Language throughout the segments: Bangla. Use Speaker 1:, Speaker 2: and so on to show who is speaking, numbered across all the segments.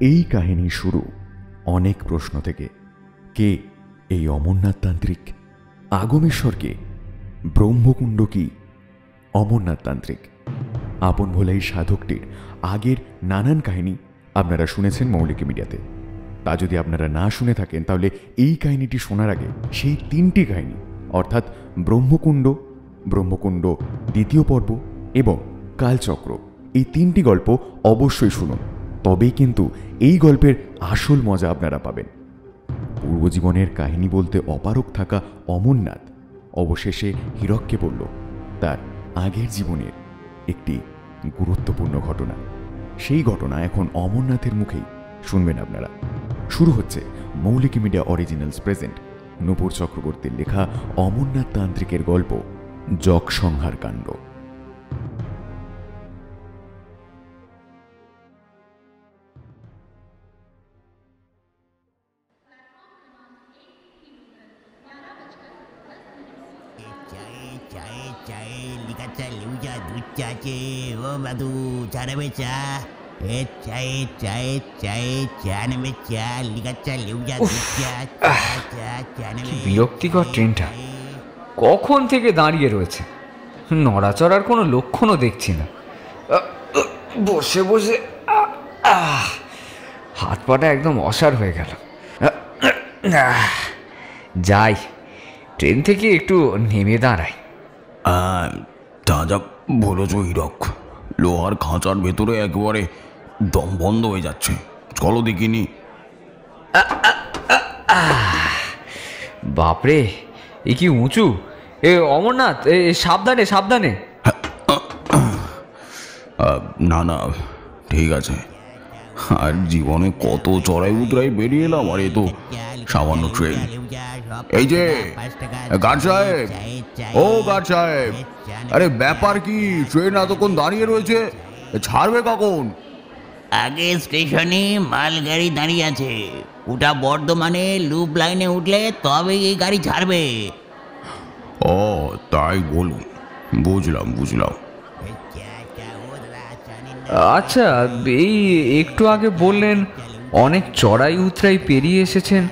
Speaker 1: এই কাহিনী শুরু অনেক প্রশ্ন থেকে। কে এই অমরনাথ তান্ত্রিক? আগমেশ্বর কে? ব্রহ্মকুণ্ড কি? অমরনাথ তান্ত্রিক আপন ভোলা এই সাধকটির আগের নানান কাহিনী আপনারা শুনেছেন মৌলিক মিডিয়াতে। তা যদি আপনারা না শুনে থাকেন তাহলে এই কাহিনীটি শোনার আগে সেই 3টি কাহিনী অর্থাৎ ব্রহ্মকুণ্ড, ব্রহ্মকুণ্ড দ্বিতীয় পর্ব এবং কালচক্র, এই 3টি গল্প অবশ্যই শুনুন। তবেই কিন্তু এই গল্পের আসল মজা আপনারা পাবেন। পূর্বজীবনের কাহিনী বলতে অপারগ থাকা অমরনাথ অবশেষে হীরককে বলল তার আগের জীবনের একটি গুরুত্বপূর্ণ ঘটনা। সেই ঘটনা এখন অমরনাথের মুখেই শুনবেন আপনারা। শুরু হচ্ছে মৌলিক মিডিয়া অরিজিনালস প্রেজেন্ট নূপুর চক্রবর্তীর লেখা অমরনাথ তান্ত্রিকের গল্প যক সংহার কাণ্ড।
Speaker 2: বিরক্তিকর ট্রেনটা কখন থেকে দাঁড়িয়ে রয়েছে, নড়াচড়ার কোনো লক্ষণও দেখছি না। বসে বসে হাত পাটা একদম অসাড় হয়ে গেল। যাই, ট্রেন থেকে একটু নেমে দাঁড়াই।
Speaker 3: তা যা বলেছ হীরক, লোহার খাঁচার ভেতরে একেবারে দম বন্ধ হয়ে যাচ্ছে। চলো দেখিনি।
Speaker 2: বাপরে, এ কি উঁচু! এ অমরনাথ, সাবধানে সাবধানে।
Speaker 3: না না, ঠিক আছে। আর জীবনে কত চড়াই উতরাই বেরিয়ে এলাম, আর এ তো সামান্য ট্রেন। এই যে গার্ড সাহেব, ও গার্ড সাহেব, আরে ব্যাপার কি? ট্রেন এতক্ষণ দাঁড়িয়ে রয়েছে, ছাড়বে কখন?
Speaker 4: আগে স্টেশনে মালগাড়ি দাঁড়িয়ে আছে, ওটা বর্ধমানে লুপ লাইনে উঠলে তবে এই গাড়ি ছাড়বে।
Speaker 3: ও তাই বলুন, বুঝলাম বুঝলাম।
Speaker 2: আচ্ছা, এই একটু আগে বললেন অনেক চড়াই উতরাই পেরিয়ে এসেছেন।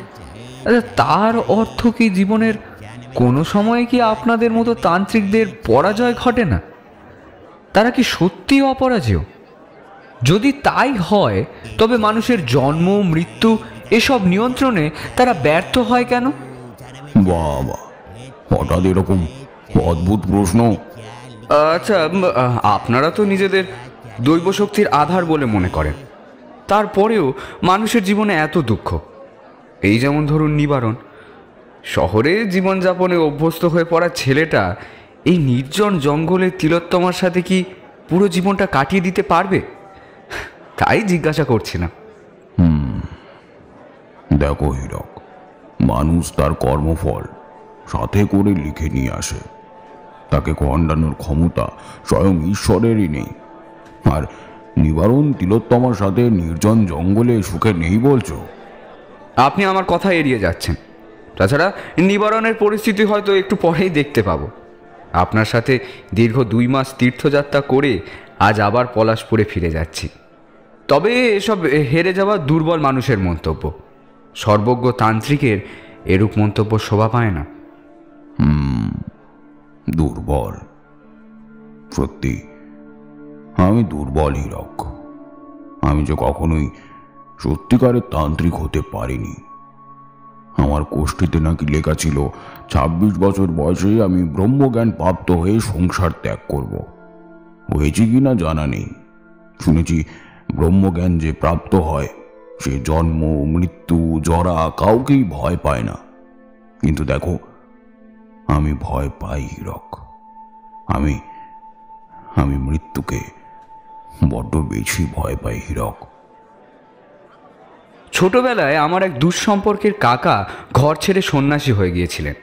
Speaker 2: আচ্ছা, তার অর্থ কি জীবনের কোনো সময়ে কি আপনাদের মতো তান্ত্রিকদের পরাজয় ঘটে না? তারা কি সত্যি অপরাজেয়? যদি তাই হয় তবে মানুষের জন্ম মৃত্যু এসব নিয়ন্ত্রণে তারা ব্যর্থ হয় কেন?
Speaker 3: বাবা, হঠাৎ এরকম অদ্ভুত প্রশ্ন।
Speaker 2: আচ্ছা, আপনারা তো নিজেদের দৈব শক্তির আধার বলে মনে করেন, তারপরেও মানুষের জীবনে এত দুঃখ। এই যেমন ধরুন নিবারণ, শহরে জীবনযাপনে অভ্যস্ত হয়ে পড়া ছেলেটা এই নির্জন জঙ্গলের তিলোত্তমার সাথে কি পুরো জীবনটা কাটিয়ে দিতে পারবে? তাই জিজ্ঞাসা করছিলাম।
Speaker 3: দেখো হীরক, মানুষ তার কর্মফল সাথে করে লিখে নিয়ে আসে। তাকে খণ্ডানোর ক্ষমতা স্বয়ং ঈশ্বরেরই নেই। আর নিবারণ তিলোত্তমার সাথে নির্জন জঙ্গলে সুখে নেই বলছো?
Speaker 2: আপনি আমার কথা এড়িয়ে যাচ্ছেন। তাছাড়া নিবারণের পরিস্থিতি হয়তো একটু পরেই দেখতে পাবো। আপনার সাথে দীর্ঘ 2 মাস তীর্থযাত্রা করে আজ আবার পলাশপুরে ফিরে যাচ্ছি। তবে এসব হেরে যাওয়া দুর্বল মানুষের মন্তব্য। সর্বজ্ঞ তান্ত্রিকের এরূপ মন্তব্য শোভা পায় না।
Speaker 3: দুর্বল? সত্যি আমি দুর্বল হীরক। আমি যে কখনোই সত্যিকারের তান্ত্রিক হতে পারিনি। আমার কোষ্ঠীতে নাকি লেখা ছিল 26 বছর বয়সে আমি ব্রহ্মজ্ঞান প্রাপ্ত হয়ে সংসার ত্যাগ করব। হয়েছি কিনা জানা নেই। শুনেছি ব্রহ্মজ্ঞান যে প্রাপ্ত হয় সে জন্ম মৃত্যু জরা কাউকেই ভয় পায় না। কিন্তু দেখো, আমি ভয় পাই হীরক। আমি মৃত্যুকে বড্ড বেশি ভয় পাই হীরক।
Speaker 2: ছোটবেলায় আমার এক দুঃসম্পর্কের কাকা ঘর ছেড়ে সন্ন্যাসী হয়ে গিয়েছিলেন।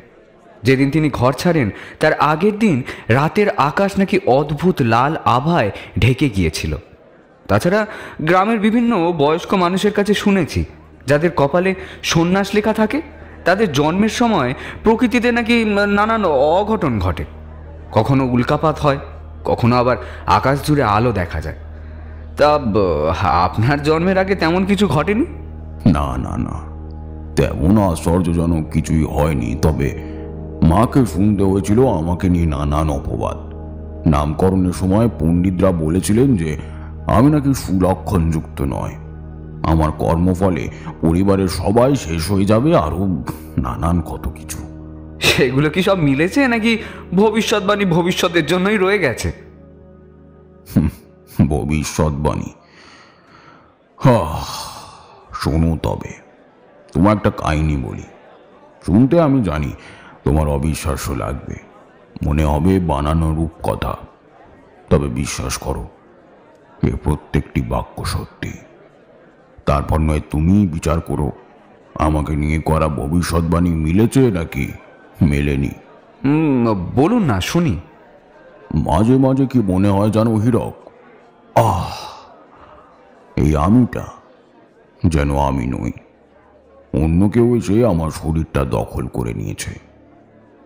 Speaker 2: যেদিন তিনি ঘর ছাড়েন তার আগের দিন রাতের আকাশ নাকি অদ্ভুত লাল আভায় ঢেকে গিয়েছিল। তাছাড়া গ্রামের বিভিন্ন বয়স্ক মানুষের কাছে শুনেছি যাদের কপালে সন্ন্যাস লেখা থাকে তাদের জন্মের সময় প্রকৃতিতে নাকি নানান অঘটন ঘটে। কখনো উল্কাপাত হয়, কখনো আবার আকাশ জুড়ে আলো দেখা যায়। তা আপনার জন্মের আগে তেমন কিছু ঘটেনি?
Speaker 3: না না না, তেমন আশ্চর্যজনক কিছুই হয়নি। তবে মাকে শুনতে হয়েছিল আমাকে নিয়ে নানান অপবাদ। নামকরণের সময় পণ্ডিতরা বলেছিলেন যে আমি নাকি সুলক্ষণযুক্ত নয়, আমার কর্মফলে পরিবারের সবাই শেষ হয়ে যাবে, আরও নানান কত কিছু।
Speaker 2: সেগুলো কি সব মিলেছে, নাকি ভবিষ্যৎবাণী ভবিষ্যতের জন্যই রয়ে গেছে?
Speaker 3: ভবিষ্যৎবাণী? শোনো, তবে তোমার একটা কাহিনী বলি। শুনতে আমি জানি তোমার অবিশ্বাস্য লাগবে, মনে হবে বানানো রূপকথা। তবে বিশ্বাস করো, এ প্রত্যেকটি বাক্য সত্যি। তারপর নয় তুমি বিচার করো আমাকে নিয়ে করা ভবিষ্যৎবাণী মিলেছে নাকি মেলেনি।
Speaker 2: বলুন না, শুনি।
Speaker 3: মাঝে মাঝে কি মনে হয় জানো হীরক, এই আমিটা যেন আমি নই, অন্য কেউ এসে আমার শরীরটা দখল করে নিয়েছে।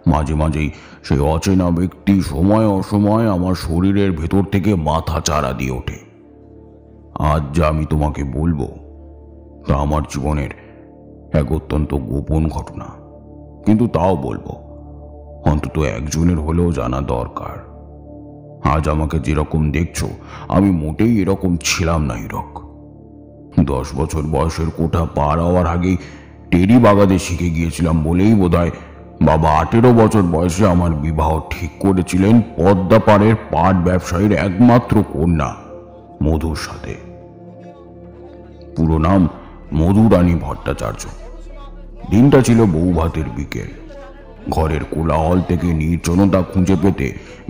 Speaker 3: মাঝে মাঝেই সেই অচেনা ব্যক্তি সময় অসময় আমার শরীরের ভেতর থেকে মাথা চারা দিয়ে ওঠে। আজ যা আমি তোমাকে বলবো তা আমার জীবনের এক অত্যন্ত গোপন ঘটনা, কিন্তু তাও বলবো, অন্তত একজনের হলেও জানা দরকার। আজ আমাকে যেরকম দেখছো আমি মোটেই এরকম ছিলাম না হীরক। 10 বছর বয়সের কোঠা পার হওয়ার আগেই টেরি বাগাতে শিখে গিয়েছিলাম বলেই বোধহয় বাবা 18 বছর বয়সে আমার বিবাহ ঠিক করেছিলেন পদ্মাপাড়ের পাট ব্যবসায়ীর একমাত্র কন্যা মধুর সাথে। পুরো নাম মধুরানী ভট্টাচার্য। দিনটা ছিল বৌভাতের বিকেল। ঘরের কোলাহল থেকে নির্জনতা খুঁজে পেতে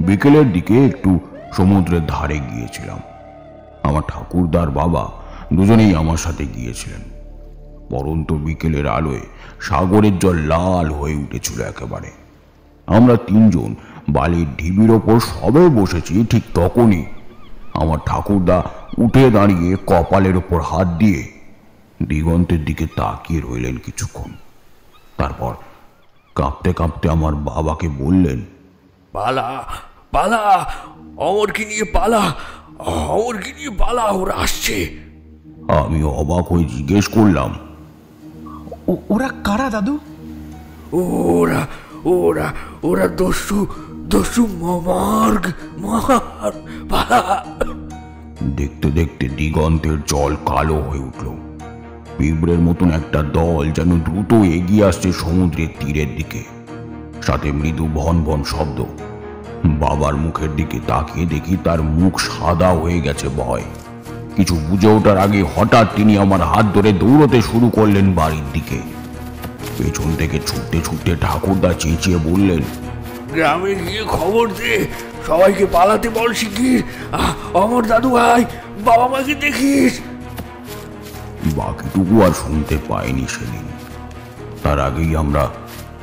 Speaker 3: বিকেলের দিকে একটু সমুদ্রের ধারে গিয়েছিলাম। আমার ঠাকুরদার বাবা দুজনেই আমার সাথে গিয়েছিলেন। পরন্ত বিকেলের আলোয় সাগরের জল লাল হয়ে উঠেছিল একেবারে। আমরা 3 জন বালির ঢিবির ওপর সবে বসেছি, ঠিক তখনই আমার ঠাকুরদা উঠে দাঁড়িয়ে কপালের ওপর হাত দিয়ে দিগন্তের দিকে তাকিয়ে রইলেন কিছুক্ষণ। তারপর কাঁপতে কাঁপতে আমার বাবাকে বললেন,
Speaker 1: পালা পালা, অমরকে নিয়ে পালা, অমরকে নিয়ে পালা, ওরা আসছে।
Speaker 3: আমি অবাক হয়ে জিজ্ঞেস করলাম,
Speaker 5: ওরা কারা দাদু?
Speaker 1: ওরা ওরা ওরা দস্যু দস্যু মার্গ মার পালা।
Speaker 3: দেখতে দেখতে দিগন্তের জল কালো হয়ে উঠল। পিঁপড়ের মতন একটা দল যেন দ্রুত এগিয়ে আসছে সমুদ্রের তীরের দিকে, সাথে মৃদু ভন ভন শব্দ। বাবার মুখের দিকে তাকিয়ে দেখি তার মুখ সাদা হয়ে গেছে ভয়। কিছু বুঝে ওঠার আগে হঠাৎ তিনি আমার হাত ধরে দৌড়তে শুরু করলেন বাড়ির দিকে। পেছন থেকে ছুটতে ছুটতে ঠাকুরদা চেঁচিয়ে বললেন,
Speaker 1: গ্রামে গিয়ে খবর দে, সবাইকে পালাতে বল শিগগির। অমর দাদু ভাই, বাবা মাকে দেখিস।
Speaker 3: বাকিটুকু আর শুনতে পাইনি সেদিন। তার আগেই আমরা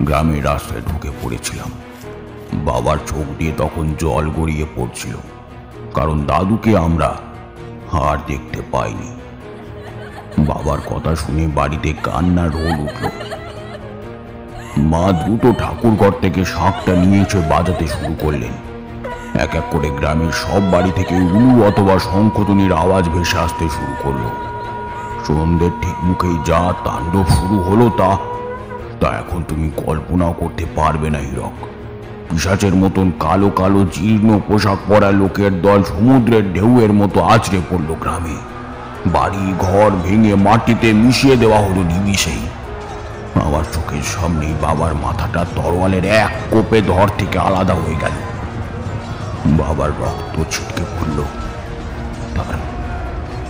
Speaker 3: গ্রামের রাস্তায় ঢুকে পড়েছিলাম। বাবার চোখ দিয়ে তখন জল গড়িয়ে পড়ছিল, কারণ দাদুকে আমরা আর দেখতে পাইনি। বাবার কথা শুনে বাড়িতে কান্নার রোল উঠল। মা দ্রুত ঠাকুর ঘর থেকে শাঁখটা নিয়ে এসে বাজাতে শুরু করলেন। এক এক করে গ্রামের সব বাড়ি থেকে উলু অথবা শঙ্খধ্বনির আওয়াজ ভেসে আসতে শুরু করলো। সন্ধ্যের ঠিক মুখেই যা তাণ্ডব শুরু হলো তা এখন তুমি কল্পনাও করতে পারবে না হীরক। পিশাচের মতন কালো কালো জীর্ণ পোশাক পরা লোকের দল সমুদ্রের ঢেউয়ের মতো আছড়ে পড়ল গ্রামে। বাড়ি ঘর ভেঙে মাটিতে মিশিয়ে দেওয়া হলো নিমিষেই। আমার চোখের সামনেই বাবার মাথাটা তরোয়ালের এক কোপে ধর থেকে আলাদা হয়ে গেল। বাবার রক্ত ছিটকে পড়ল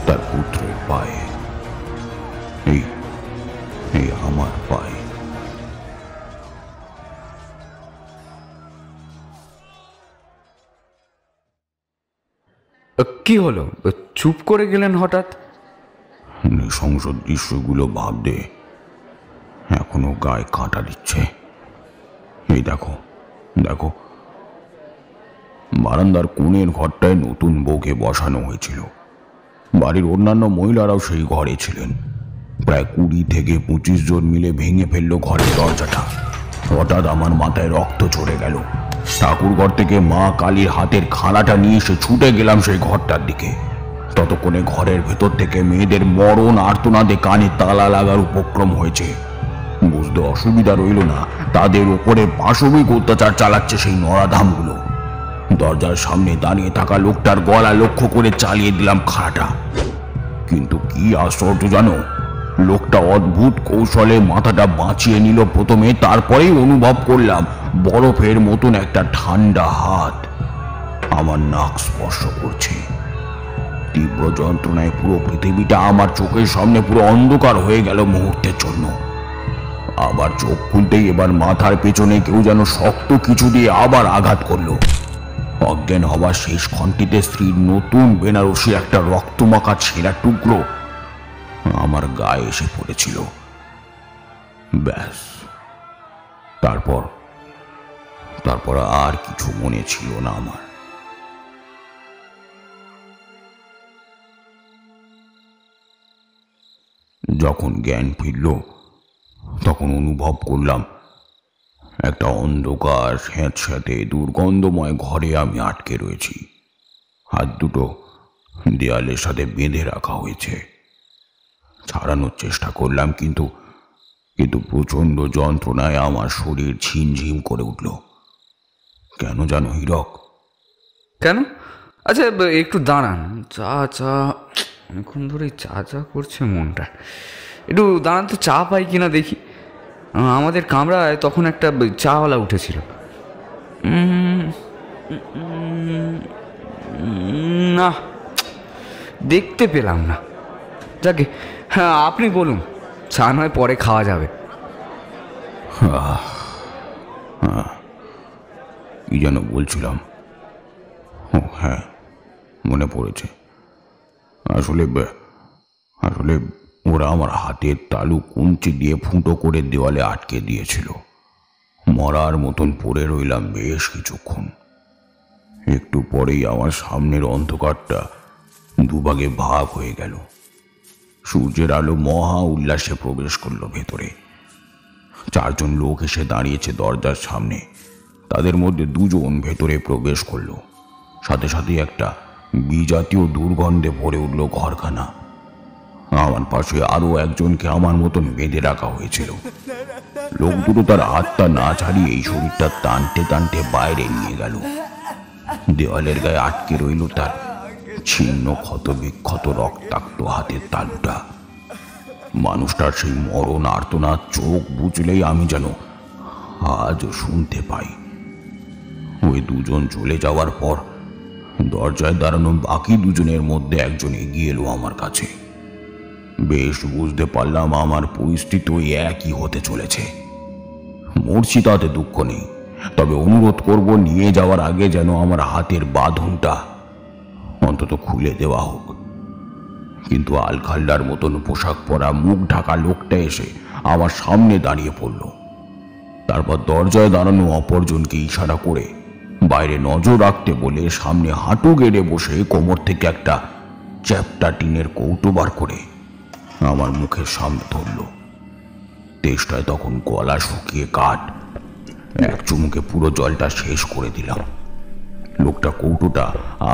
Speaker 3: তার পুত্রের পায়ে, এই আমার পায়ে।
Speaker 2: কি হলো, চুপ করে গেলেন হঠাৎ?
Speaker 3: নৃশংস দৃশ্যগুলো ভাবতে এখনো গায়ে কাঁটা দিচ্ছে। এই দেখো দেখো, বারান্দার কোণের ঘরটায় নতুন বউকে বসানো হয়েছিল। বাড়ির অন্যান্য মহিলারাও সেই ঘরে ছিলেন। প্রায় 20 থেকে 25 জন মিলে ভেঙে ফেললো ঘরের দরজাটা। হঠাৎ আমার মাথায় রক্ত চড়ে গেল। ঠাকুর ঘর থেকে মা কালীর হাতের খাড়াটা নিয়ে এসে ছুটে গেলাম সেই ঘরটার দিকে। ততক্ষণে ঘরের ভেতর থেকে মেয়েদের মরণ আর্তনাদে কানে তালা লাগার উপক্রম হয়েছে। বুঝতে অসুবিধা রইল না তাদের ওপরে পাশবিক অত্যাচার চালাচ্ছে সেই নরাধামগুলো। দরজার সামনে দাঁড়িয়ে থাকা লোকটার গলা লক্ষ্য করে চালিয়ে দিলাম খাড়াটা। কিন্তু কি আশ্চর্য জানো, লোকটা অদ্ভুত কৌশলে মাথাটা বাঁচিয়ে নিল প্রথমে, তারপরেই অনুভব করলাম বরফের মতন একটা ঠান্ডা হাত আমার নাক স্পর্শ করছে। তীব্র যন্ত্রণায় পুরো পৃথিবীটা আমার চোখের সামনে পুরো অন্ধকার হয়ে গেল মুহূর্তের জন্য। আবার চোখ খুলতেই এবার মাথার পেছনে কেউ যেন শক্ত কিছু দিয়ে আবার আঘাত করলো। অজ্ঞান হবার শেষ ক্ষণটিতে স্ত্রীর নতুন বেনারসি একটা রক্তমাখা ছেঁড়া টুকরো আমার গায়ে এসে পড়েছিল। ব্যাস, তারপর আর কিছু মনে ছিল না আমার। যখন জ্ঞান ফিরল তখন অনুভব করলাম একটা অন্ধকার স্যাঁতস্যাঁতে দুর্গন্ধময় ঘরে আমি আটকে রয়েছি। হাত দুটো দেয়ালের সাথে বেঁধে রাখা হয়েছে। ছাড়ানোর চেষ্টা করলাম, কিন্তু প্রচণ্ড যন্ত্রণায় আমার শরীর ঝিমঝিম করে উঠল। কেন জানো হীরক?
Speaker 2: কেন? আচ্ছা একটু দাঁড়ান, চা অনেকক্ষণ ধরে চা করছে মনটা। একটু দাঁড়ান তো, চা পাই কিনা দেখি। আমাদের কামরায় তখন একটা চাওয়ালা উঠেছিল। না, দেখতে পেলাম না। যাকে, হ্যাঁ আপনি বলুন, চা নয় পরে খাওয়া যাবে।
Speaker 3: কি যেন বলছিলাম? ও হ্যাঁ, মনে পড়েছে। আসলে ওরা আমার হাতের তালু কুঞ্চি দিয়ে ফুটো করে দেওয়ালে আটকে দিয়েছিল। মরার মতন পড়ে রইলাম বেশ কিছুক্ষণ। একটু পরেই আমার সামনের অন্ধকারটা দুভাগে ভাগ হয়ে গেল। সূর্যের আলো মহা উল্লাসে প্রবেশ করলো ভেতরে। 4 জন লোক এসে দাঁড়িয়েছে দরজার সামনে। তাদের মধ্যে 2 জন ভেতরে প্রবেশ করলো। সাথে সাথে একটা বিজাতীয় দুর্গন্ধে ভরে উঠল ঘরখানা। আমার পাশে আরো একজনকে আমার মতন বেঁধে রাখা হয়েছিল। লোক দুটো তার হাতটা না ছাড়িয়ে এই শরীরটা টানতে টানতে বাইরে নিয়ে গেল। দেওয়ালের গায়ে আটকে রইল তার ছিন্ন ক্ষত বিক্ষত রক্তাক্ত হাতের তালুটা। মানুষটার সেই মরণ আর্তনাদ চোখ বুঝলেই আমি যেন আজও শুনতে পাই। ওই 2 জন চলে যাওয়ার পর দরজায় দাঁড়ানো বাকি 2 জনের মধ্যে একজন এগিয়ে এলো আমার কাছে। বেশ বুঝতে পারলাম আমার পরিস্থিতি ওই একই হতে চলেছে। মরছি তাতে দুঃখ নেই, তবে অনুরোধ করব নিয়ে যাওয়ার আগে যেন আমার হাতের বাঁধনটা অন্তত খুলে দেওয়া হোক। কিন্তু আলখাল্লার মতন পোশাক পরা মুখ ঢাকা লোকটা এসে আমার সামনে দাঁড়িয়ে পড়ল। তারপর দরজায় দাঁড়ানো অপরজনকে ইশারা করে বাইরে নজর রাখতে বলে সামনে হাঁটু গেড়ে বসে কোমর থেকে একটা চ্যাপ্টা টিনের কৌটো বার করে আমার মুখের সামনে ধরল। তেষ্টায় তখন গলা শুকিয়ে কাঠ। এক চুমুকে পুরো জলটা শেষ করে দিলাম। লোকটা কৌটোটা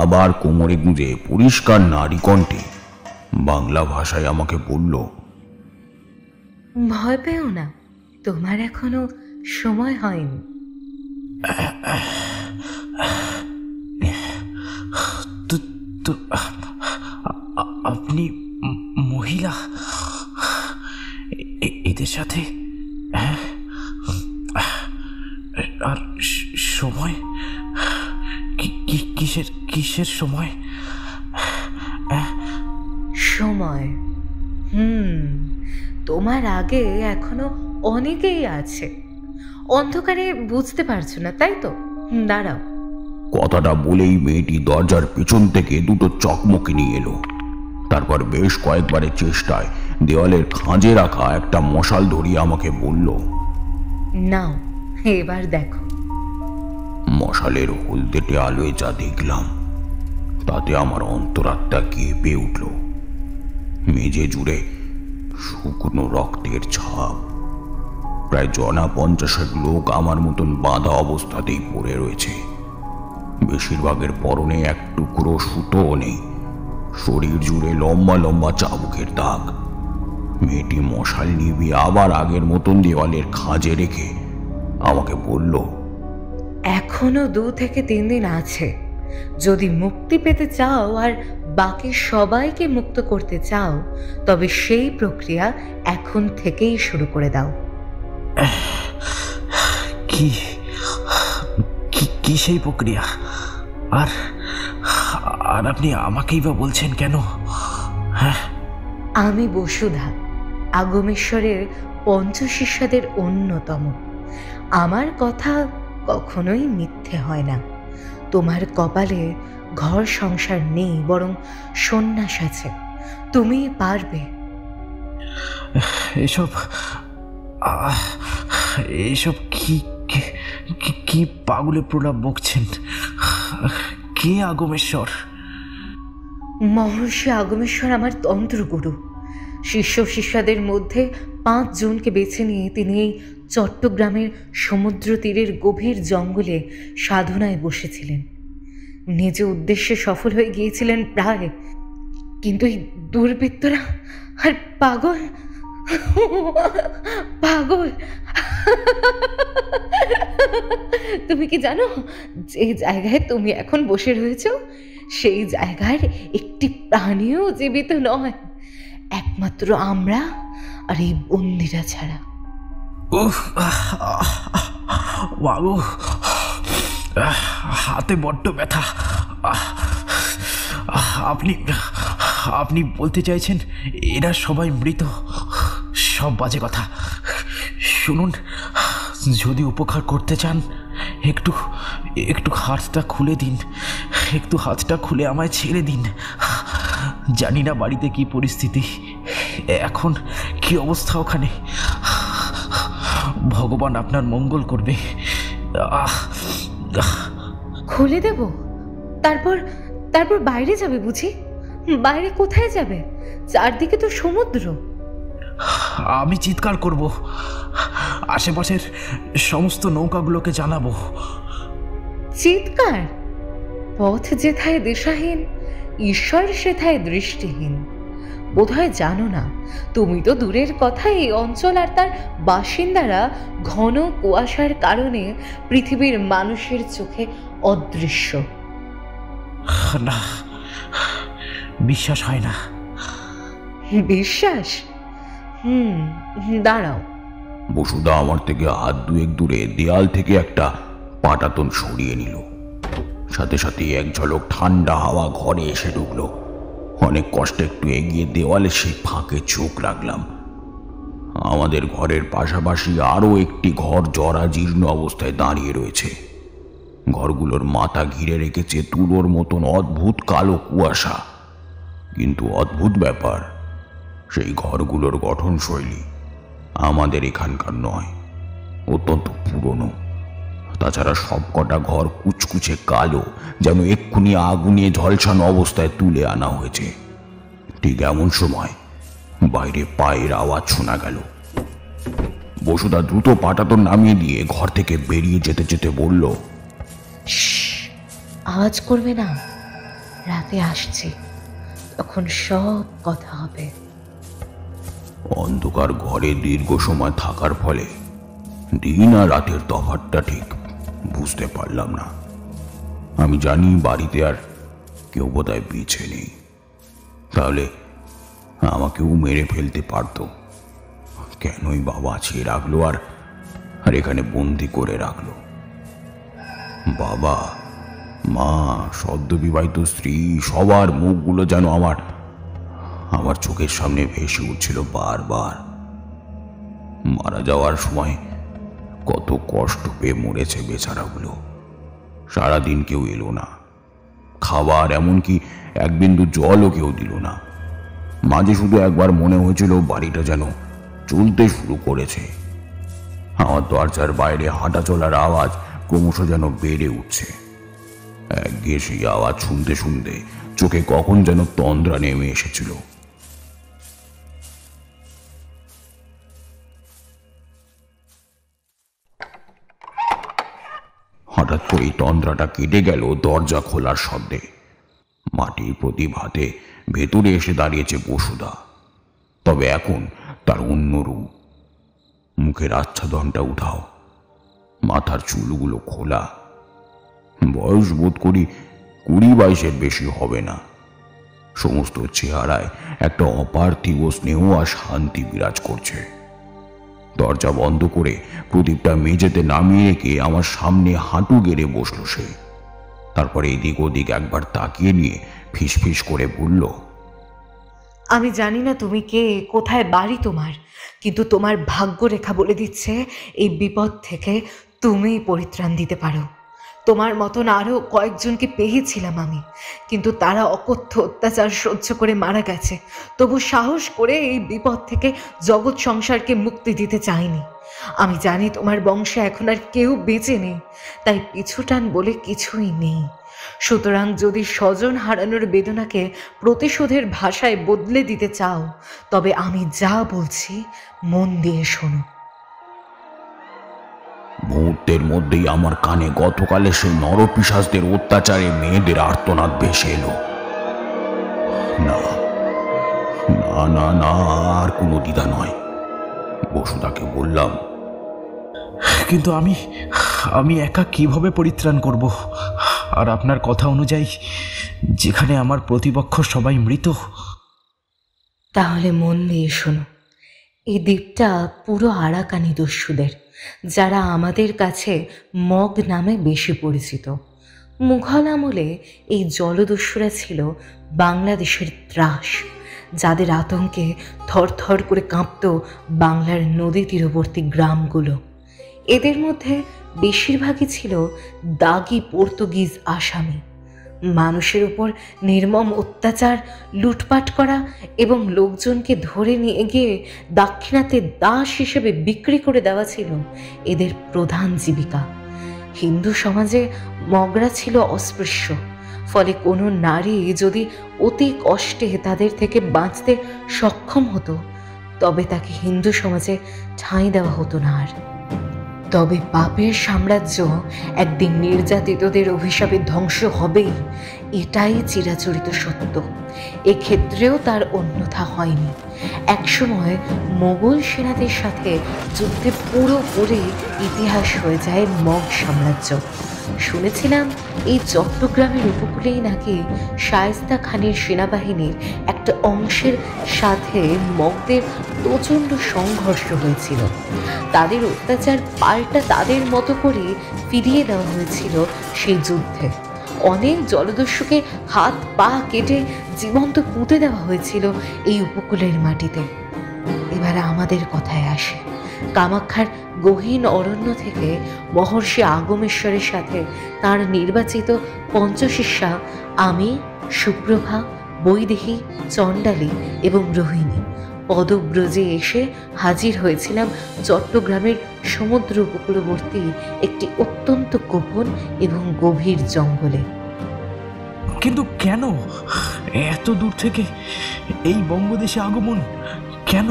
Speaker 3: আবার কোমরে গুঁজে পরিষ্কার নারী কণ্ঠে বাংলা ভাষায় আমাকে বলল,
Speaker 6: ভয় পেও না, তোমার এখনো সময় হয়নি।
Speaker 5: আপনি মহিলা, এদের সাথে আর সময় কিসের সময়?
Speaker 6: সময় তোমার আগে এখনো অনেকেই আছে। অন্ধকারে বুঝতে পারছো না, তাই তো? দাঁড়াও।
Speaker 3: কথাটা বলেই মেয়েটি দরজার পেছন থেকে 2টো চকমকি নিয়ে এলো। তারপর বেশ কয়েকবারের চেষ্টায় দেওয়ালের খাঁজে রাখা একটা মশাল ধরিয়ে আমাকে বলল,
Speaker 6: নাও এবার দেখো।
Speaker 3: মশালের হলদেটে আলোয় যা দেখলাম তাতে আমার অন্তরাত্মা কেঁপে উঠল। মেঝে জুড়ে শুকনো রক্তের ছাপ। প্রায় 50 লোক আমার মতন বাঁধা অবস্থাতেই পড়ে রয়েছে। বেশিরভাগের পরনে এক টুকরো সুতোও নেই। শরীর জুড়ে লম্বা লম্বা চাবুকের দাগ। মেয়েটি মশাল নিভিয়ে আবার আগের মতন দেওয়ালের খাঁজে রেখে আমাকে বলল,
Speaker 6: এখনো 2 থেকে 3 দিন আছে। যদি মুক্তি পেতে চাও আর বাকি সবাইকে মুক্ত করতে চাও, তবে সেই প্রক্রিয়া এখন থেকেই শুরু করে দাও।
Speaker 5: কি কি কি সেই প্রক্রিয়া? আর আর আপনি আমাকেই বা বলছেন কেন? হ্যাঁ,
Speaker 6: আমি বসুধা, আগমেশ্বরের পঞ্চশিষ্যাদের অন্যতম। আমার কথা কখনোই মিথ্যে হয় না। তোমার কপালে ঘর সংসার নেই, বরং সন্ন্যাস আছে। তুমি পারবে।
Speaker 5: এসব এসব কি কি কি পাগলে প্রলাপ বকছেন? কে আগমেশ্বর?
Speaker 6: মহর্ষি আগমেশ্বর আমার তন্ত্রগুরু। শিষ্য শিষ্যাদের মধ্যে 5 জনকে বেছে নিয়ে তিনি এই চট্টগ্রামের সমুদ্র তীরের গভীর জঙ্গলে সাধনায় বসেছিলেন। নিজ উদ্দেশ্যে সফল হয়ে গিয়েছিলেন প্রায়, কিন্তু এই দুর্বৃত্তরা আর পাগল পাগল তুমি কি জানো, যে জায়গায় তুমি এখন বসে রয়েছ সেই জায়গার একটি প্রাণীও জীবিত নয়, একমাত্র আমরা আর এই বন্দিরা ছাড়া।
Speaker 5: বাবু, হাতে বড্ড ব্যথা। আপনি আপনি বলতে চাইছেন এরা সবাই মৃত? সব বাজে কথা। শুনুন, যদি উপকার করতে চান একটু একটু হাতটা খুলে দিন, একটু হাতটা খুলে আমায় ছেড়ে দিন। জানি না বাড়িতে কি পরিস্থিতি, এখন কি অবস্থা ওখানে। ভগবান আপনার মঙ্গল করবে।
Speaker 6: খুলে দেব? তারপর তারপর বাইরে যাবে বুঝি? বাইরে কোথায় যাবে? চারদিকে তো সমুদ্র।
Speaker 5: আমি চিৎকার করব, আশেপাশের সমস্ত নৌকাগুলোকে জানাবো।
Speaker 6: চিৎকার? পথ যেথায় দিশাহীন, ঈশ্বর সেথায় দৃষ্টিহীন। বোধহয় জানো না, তুমি তো দূরের কথা, এই অঞ্চল আর তার বাসিন্দারা ঘন কুয়াশার কারণে পৃথিবীর মানুষের চোখে অদৃশ্য।
Speaker 5: না, বিশ্বাস হয় না।
Speaker 6: বিশ্বাস? দাঁড়াও।
Speaker 3: বসুদা আমার থেকে হাত 2 দূরে দেয়াল থেকে একটা পাটাতন সরিয়ে নিল। সাথে সাথে এক ঝলক ঠান্ডা হাওয়া ঘরে এসে ঢুকলো। অনেক কষ্টে একটু এগিয়ে দেওয়ালে সেই ফাঁকে চোখ রাখলাম। আমাদের ঘরের পাশাপাশি আরও একটি ঘর জরাজীর্ণ অবস্থায় দাঁড়িয়ে রয়েছে। ঘরগুলোর মাথা ঘিরে রেখেছে তুলোর মতন অদ্ভুত কালো কুয়াশা। কিন্তু অদ্ভুত ব্যাপার, সেই ঘরগুলোর গঠনশৈলী আমাদের এখানকার নয়, অত্যন্ত পুরনো। তাছাড়া সবকটা ঘর কুচকুচে কালো, যেন এক্ষুনি আগুনে ঝলসানো অবস্থায় তুলে আনা হয়েছে। ঠিক এমন সময় বাইরে পায়ের আওয়াজ শোনা গেল। বসুদা দ্রুত পাটাতন নামিয়ে দিয়ে ঘর থেকে বেরিয়ে যেতে যেতে বলল,
Speaker 6: আওয়াজ করবে না, রাতে আসছি, তখন সব কথা হবে।
Speaker 3: অন্ধকার ঘরে দীর্ঘ সময় থাকার ফলে দিন আর রাতের তফাৎটা ঠিক বুঝতে পারলাম না। আমি জানি বাড়িতে আর কেউ বোধহয় পিছে নেই, তাহলে আমাকেও মেরে ফেলতে পারত। কেনই বা বাঁচিয়ে রাখলো আর এখানে বন্দি করে রাখলো? বাবা, মা, সদ্য বিবাহিত স্ত্রী, সবার মুখগুলো যেন আমার চোখের সামনে ভেসে উঠছিল বারবার। মারা যাওয়ার সময় কত কষ্ট পেয়ে মরেছে বেচারাগুলো। সারাদিন কেউ এলো না, খাবার এমনকি এক বিন্দু জলও কেউ দিল না। মাঝে শুধু একবার মনে হয়েছিল বাড়িটা যেন চলতে শুরু করেছে। আমার দরজার বাইরে হাঁটা চলার আওয়াজ ক্রমশ যেন বেড়ে উঠছে। একঘেয়ে সেই আওয়াজ শুনতে শুনতে চোখে কখন যেন তন্দ্রা নেমে এসেছিল। হঠাৎ করে তন্দ্রাটা কেটে গেল দরজা খোলার শব্দে। মাটির প্রদীপ হাতে ভেতরে এসে দাঁড়িয়েছে বসুদা, তবে এখন তার অন্য রূপ। মুখের আচ্ছাদনটা উঠাও, মাথার চুলগুলো খোলা। বয়স বোধ করি 20-22 বেশি হবে না। সমস্ত চেহারায় একটা অপার্থিব স্নেহ আর শান্তি বিরাজ করছে। দরজা বন্ধ করে প্রদীপটা মেঝেতে নামিয়ে রেখে আমার সামনে হাঁটু গেড়ে বসলো সে। তারপরে এদিক ওদিক একবার তাকিয়ে নিয়ে ফিসফিস করে বলল,
Speaker 6: আমি জানি না তুমি কে, কোথায় বাড়ি তোমার, কিন্তু তোমার ভাগ্যরেখা বলে দিচ্ছে এই বিপদ থেকে তুমিই পরিত্রাণ দিতে পারো। তোমার মতন আরও কয়েকজনকে পেয়েছিলাম আমি, কিন্তু তারা অকথ্য অত্যাচার সহ্য করে মারা গেছে। তবু সাহস করে এই বিপদ থেকে জগৎ সংসারকে মুক্তি দিতে চাইনি। আমি জানি তোমার বংশে এখন আর কেউ বেঁচে নেই, তাই পিছুটান বলে কিছুই নেই। সুতরাং যদি স্বজন হারানোর বেদনাকে প্রতিশোধের ভাষায় বদলে দিতে চাও, তবে আমি যা বলছি মন দিয়ে শোনো।
Speaker 3: মুহূর্তের মধ্যেই আমার কানে গতকালে সেই নরপিশাচদের অত্যাচারে মেয়েদের আর্তনাদ ভেসে এলো। না না না না, আর কোনো দ্বিধা নয়। বসুদাকে বললাম,
Speaker 5: কিন্তু আমি একা কিভাবে পরিত্রাণ করব? আর আপনার কথা অনুযায়ী যেখানে আমার প্রতিপক্ষ সবাই মৃত।
Speaker 6: তাহলে মন দিয়ে শোনো, এই দ্বীপটা পুরো আরাকানি দস্যুদের, যারা আমাদের কাছে মগ নামে বেশি পরিচিত। মুঘল আমলে এই জলদস্যুরা ছিল বাংলাদেশের ত্রাস, যাদের আতঙ্কে থরথর করে কাঁপত বাংলার নদী তীরবর্তী গ্রামগুলো। এদের মধ্যে বেশিরভাগই ছিল দাগি পর্তুগিজ আসামি। মানুষের উপর নির্মম অত্যাচার, লুটপাট করা এবং লোকজনকে ধরে নিয়ে গিয়ে দাক্ষিণাত্যে দাস হিসেবে বিক্রি করে দেওয়া ছিল এদের প্রধান জীবিকা। হিন্দু সমাজে মগরা ছিল অস্পৃশ্য, ফলে কোনো নারী যদি অতি কষ্টে তাদের থেকে বাঁচতে সক্ষম হতো, তবে তাকে হিন্দু সমাজে ঠাঁই দেওয়া হতো না আর। তবে পাপের সাম্রাজ্য একদিন নির্যাতিতদের অভিশাপে ধ্বংস হবেই, এটাই চিরাচরিত সত্য। এক্ষেত্রেও তার অন্যথা হয়নি। একসময় মোগল সেনাদের সাথে যুদ্ধে পুরোপুরি ইতিহাস হয়ে যায় মগ সাম্রাজ্য। শুনেছিলাম এই চট্টগ্রামের উপকূলেই নাকি শায়েস্তা খানের সেনাবাহিনীর একটা অংশের সাথে মগদের প্রচণ্ড সংঘর্ষ হয়েছিল। তাদের অত্যাচার পাল্টা তাদের মতো করে ফিরিয়ে দেওয়া হয়েছিল সেই যুদ্ধে। অনেক জলদস্যুকে হাত পা কেটে জীবন্ত পুঁতে দেওয়া হয়েছিল এই উপকূলের মাটিতে। এবার আমাদের কথায় আসে। কামাখ্যার গহীন অরণ্য থেকে মহর্ষি আগমেশ্বরের সাথে তার নির্বাচিত পঞ্চশিষ্যা আমি, সুপ্রভা, বৈদেহী, চণ্ডালী এবং রোহিণী পদব্রজে এসে হাজির হয়েছিলাম চট্টগ্রামের সমুদ্র উপকূলবর্তী একটি অত্যন্ত গোপন এবং গভীর জঙ্গলে।
Speaker 5: কিন্তু কেন এত দূর থেকে এই বঙ্গদেশে আগমন? কেন?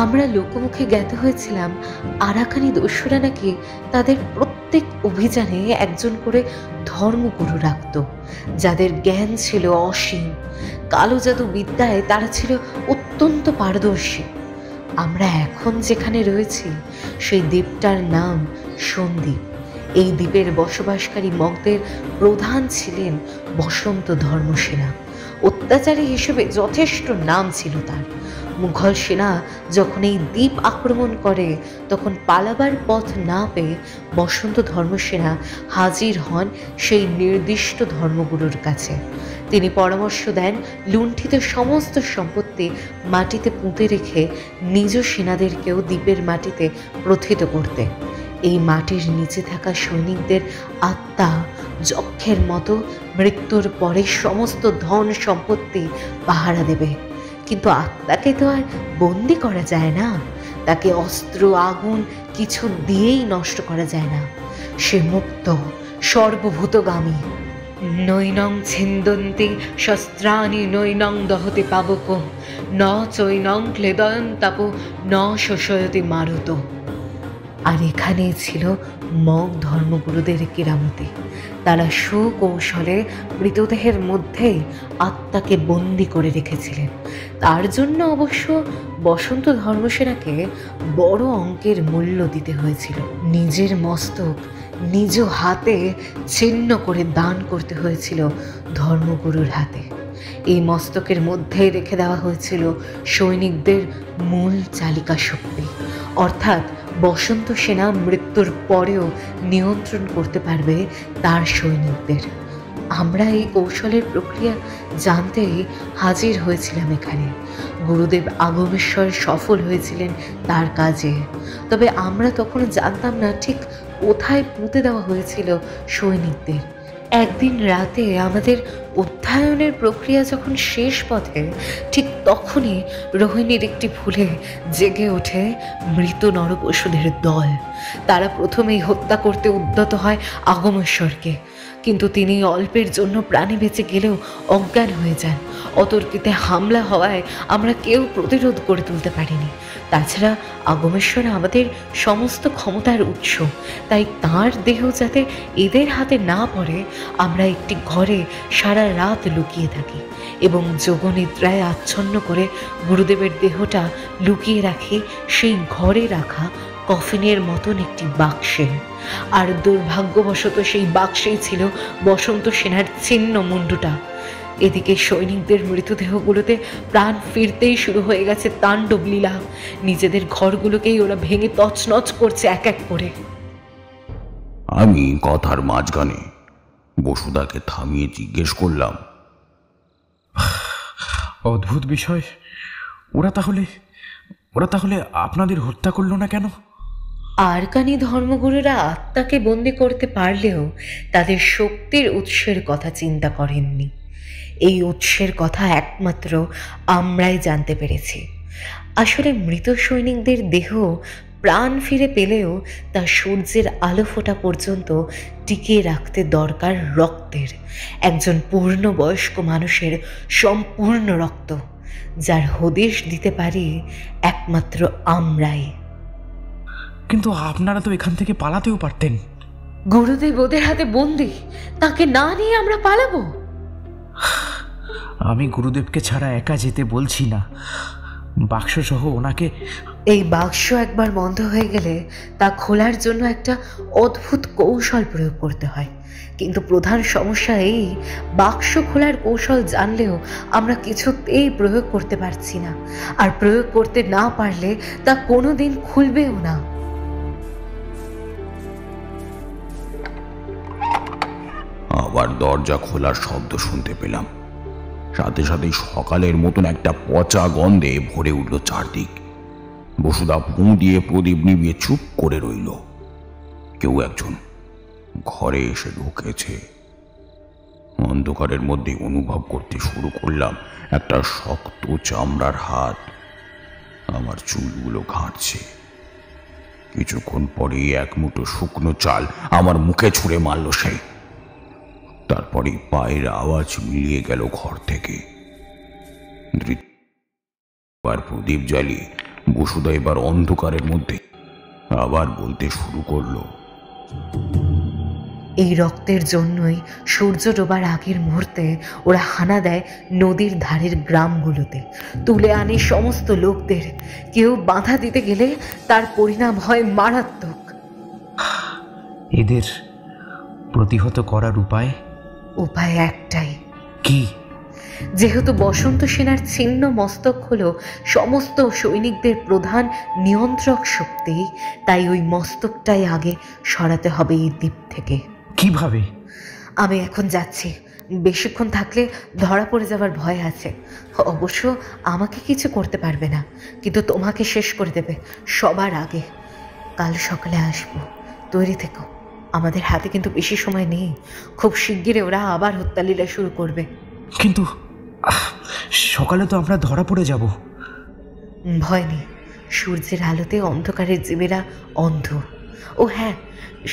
Speaker 6: আমরা লোকমুখে জ্ঞাত হয়েছিলাম আরাকানি দস্যুরা নাকি তাদের প্রত্যেক অভিযানে একজন করে ধর্মগুরু রাখত, যাদের জ্ঞান ছিল অসীম। কালো জাদু বিদ্যায় তারা ছিল অত্যন্ত পারদর্শী। আমরা এখন যেখানে রয়েছি সেই দ্বীপটার নাম সন্দ্বীপ। এই দ্বীপের বসবাসকারী মগদের প্রধান ছিলেন বসন্ত ধর্মসেনা। অত্যাচারী হিসেবে যথেষ্ট নাম ছিল তার। মুঘল সেনা যখন এই দ্বীপ আক্রমণ করে, তখন পালাবার পথ না পেয়ে বসন্ত ধর্মসেনা হাজির হন সেই নির্দিষ্ট ধর্মগুরুর কাছে। তিনি পরামর্শ দেন লুণ্ঠিত সমস্ত সম্পত্তি মাটিতে পুঁতে রেখে নিজ সেনাদেরকেও দ্বীপের মাটিতে প্রথিত করতে। এই মাটির নিচে থাকা সৈনিকদের আত্মা যক্ষের মতো মৃত্যুর পরে সমস্ত ধন সম্পত্তি পাহারা দেবে। কিন্তু আত্মাকে তো আর বন্দি করা যায় না, তাকে অস্ত্র আগুন কিছু দিয়েই নষ্ট করা যায় না। সে মুক্ত, সর্বভূতগামী। নৈনং ছিন্দন্তি শস্ত্রাণি নৈনং দহতে পাবক, ন চৈনং ক্লেদয়ন্তাপ ন শোষয়তি মারুত। আর এখানেই ছিল মগ ধর্মগুরুদের কেরামতি। তারা সুকৌশলে মৃতদেহের মধ্যেই আত্মাকে বন্দি করে রেখেছিলেন। তার জন্য অবশ্য বসন্ত ধর্মসেনাকে বড় অঙ্কের মূল্য দিতে হয়েছিল। নিজের মস্তক নিজ হাতে ছিন্ন করে দান করতে হয়েছিল ধর্মগুরুর হাতে। এই মস্তকের মধ্যে রেখে দেওয়া হয়েছিল সৈনিকদের মূল চালিকা শক্তি, অর্থাৎ বসন্ত সেনা মৃত্যুর পরেও নিয়ন্ত্রণ করতে পারবে তার সৈনিকদের। আমরা এই কৌশলের প্রক্রিয়া জানতেই হাজির হয়েছিলাম এখানে। গুরুদেব আগমেশ্বর সফল হয়েছিলেন তার কাজে, তবে আমরা তখন জানতাম না ঠিক কোথায় পুঁতে দেওয়া হয়েছিল সৈনিকদের। একদিন রাতে আমাদের অধ্যয়নের প্রক্রিয়া যখন শেষ পথে, ঠিক তখনই রোহিণীর একটি ভুলে জেগে ওঠে মৃত নরপশুদের দল। তারা প্রথমেই হত্যা করতে উদ্যত হয় আগমেশ্বরকে, কিন্তু তিনি অল্পের জন্য প্রাণে বেঁচে গেলেও অজ্ঞান হয়ে যান। অতর্কিতে হামলা হওয়ায় আমরা কেউ প্রতিরোধ করে তুলতে পারিনি। তাছাড়া আগমেশ্বর আমাদের সমস্ত ক্ষমতার উৎস, তাই তাঁর দেহ যাতে এদের হাতে না পড়ে আমরা একটি ঘরে সারা রাত লুকিয়ে থাকি এবং যোগনিদ্রায় আচ্ছন্ন করে গুরুদেবের দেহটা লুকিয়ে রাখি সেই ঘরে রাখা কফিনের মতন একটি বাক্সে। আর দুর্ভাগ্যবশত সেই বাক্সেই ছিল বসন্ত সেনার ছিন্ন মুন্ডুটা। এদিকে সৈনিকদের মৃতদেহগুলোতে প্রাণ ফিরতেই শুরু হয়ে গেছে তাণ্ডব লীলা। নিজেদের ঘরগুলোকেই ওরা ভেঙে তছনছ করছে এক এক করে।
Speaker 3: আমি কথার মাঝখানে বসুদাকে থামিয়ে জিজ্ঞেস করলাম,
Speaker 5: অদ্ভুত বিষয়, ওরা তাহলে আপনাদের হত্যা করলো না কেন?
Speaker 6: আরকানি ধর্মগুরুরা আত্মাকে বন্দি করতে পারলেও তাদের শক্তির উৎসের কথা চিন্তা করেননি। এই উৎসের কথা একমাত্র আমরাই জানতে পেরেছি। আসলে মৃত সৈনিকদের দেহ প্রাণ ফিরে পেলেও তা সূর্যের আলো ফোটা পর্যন্ত টিকিয়ে রাখতে দরকার রক্তের, একজন পূর্ণবয়স্ক মানুষের সম্পূর্ণ রক্ত, যার হদিশ দিতে পারি একমাত্র আমরাই।
Speaker 5: কিন্তু আপনারা তো এখান থেকে পালাতেও পারতেন।
Speaker 6: গুরুদেব ওদের হাতে বন্দি, তাকে না নিয়ে আমরা পালাবো?
Speaker 5: আমি গুরুদেবকে ছাড়া একা যেতে বলছি না, বাক্স সহ ওনাকে।
Speaker 6: এই বাক্স একবার বন্ধ হয়ে গেলে তা খোলার জন্য একটা অদ্ভুত কৌশল প্রয়োগ করতে হয়। কিন্তু প্রধান সমস্যা এই, বাক্স খোলার কৌশল জানলেও আমরা কিছুতেই প্রয়োগ করতে পারছি না, আর প্রয়োগ করতে না পারলে তা কোনোদিন খুলবেও না।
Speaker 3: আবার দরজা খোলার শব্দ শুনতে পেলাম। সাথে সাথে সকালের মতন একটা পচা গন্ধে ভরে উঠল চারদিক। বসুদা ফুঁ দিয়ে প্রদীপ নিভিয়ে চুপ করে রইল। কেউ একজন ঘরে এসে ঢুকেছে। অন্ধকারের মধ্যে অনুভব করতে শুরু করলাম একটা শক্ত চামড়ার হাত আমার চুলগুলো ঘাঁটছে। কিছুক্ষণ পরেই এক মুঠো শুকনো চাল আমার মুখে ছুঁড়ে মারল সে। তারপরে পায়ের আওয়াজ মিলিয়ে গেল ঘর থেকে। প্রদীপ জ্বালিয়ে বসুদা এবার অন্ধকারের মধ্যে আবার বলতে শুরু করলো,
Speaker 6: এই রক্তের জন্যই সূর্য ডোবার আগের মুহূর্তে ওরা হানা দেয় নদীর ধারের গ্রামগুলোতে, তুলে আনে সমস্ত লোকদের। কেউ বাধা দিতে গেলে তার পরিণাম হয় মারাত্মক।
Speaker 5: এদের প্রতিহত করার উপায়
Speaker 6: একটাই।
Speaker 5: কি?
Speaker 6: যেহেতু বসন্ত সেনার ছিন্ন মস্তক হলো সমস্ত সৈনিকদের প্রধান নিয়ন্ত্রক শক্তি, তাই ওই মস্তকটাই আগে সরাতে হবে এই দ্বীপ থেকে।
Speaker 5: কিভাবে?
Speaker 6: আমি এখন যাচ্ছি, বেশিক্ষণ থাকলে ধরা পড়ে যাবার ভয় আছে। অবশ্য আমাকে কিছু করতে পারবে না, কিন্তু তোমাকে শেষ করে দেবে সবার আগে। কাল সকালে আসবো, তৈরি থেকো। আমাদের হাতে কিন্তু বেশি সময় নেই, খুব শিগগিরই ওরা আবার হত্যালীলা শুরু করবে।
Speaker 5: কিন্তু সকালে তো আমরা ধরা পড়ে যাব।
Speaker 6: ভয় নেই, সূর্যের আলোতে অন্ধকারের জীবেরা অন্ধ। ও হ্যাঁ,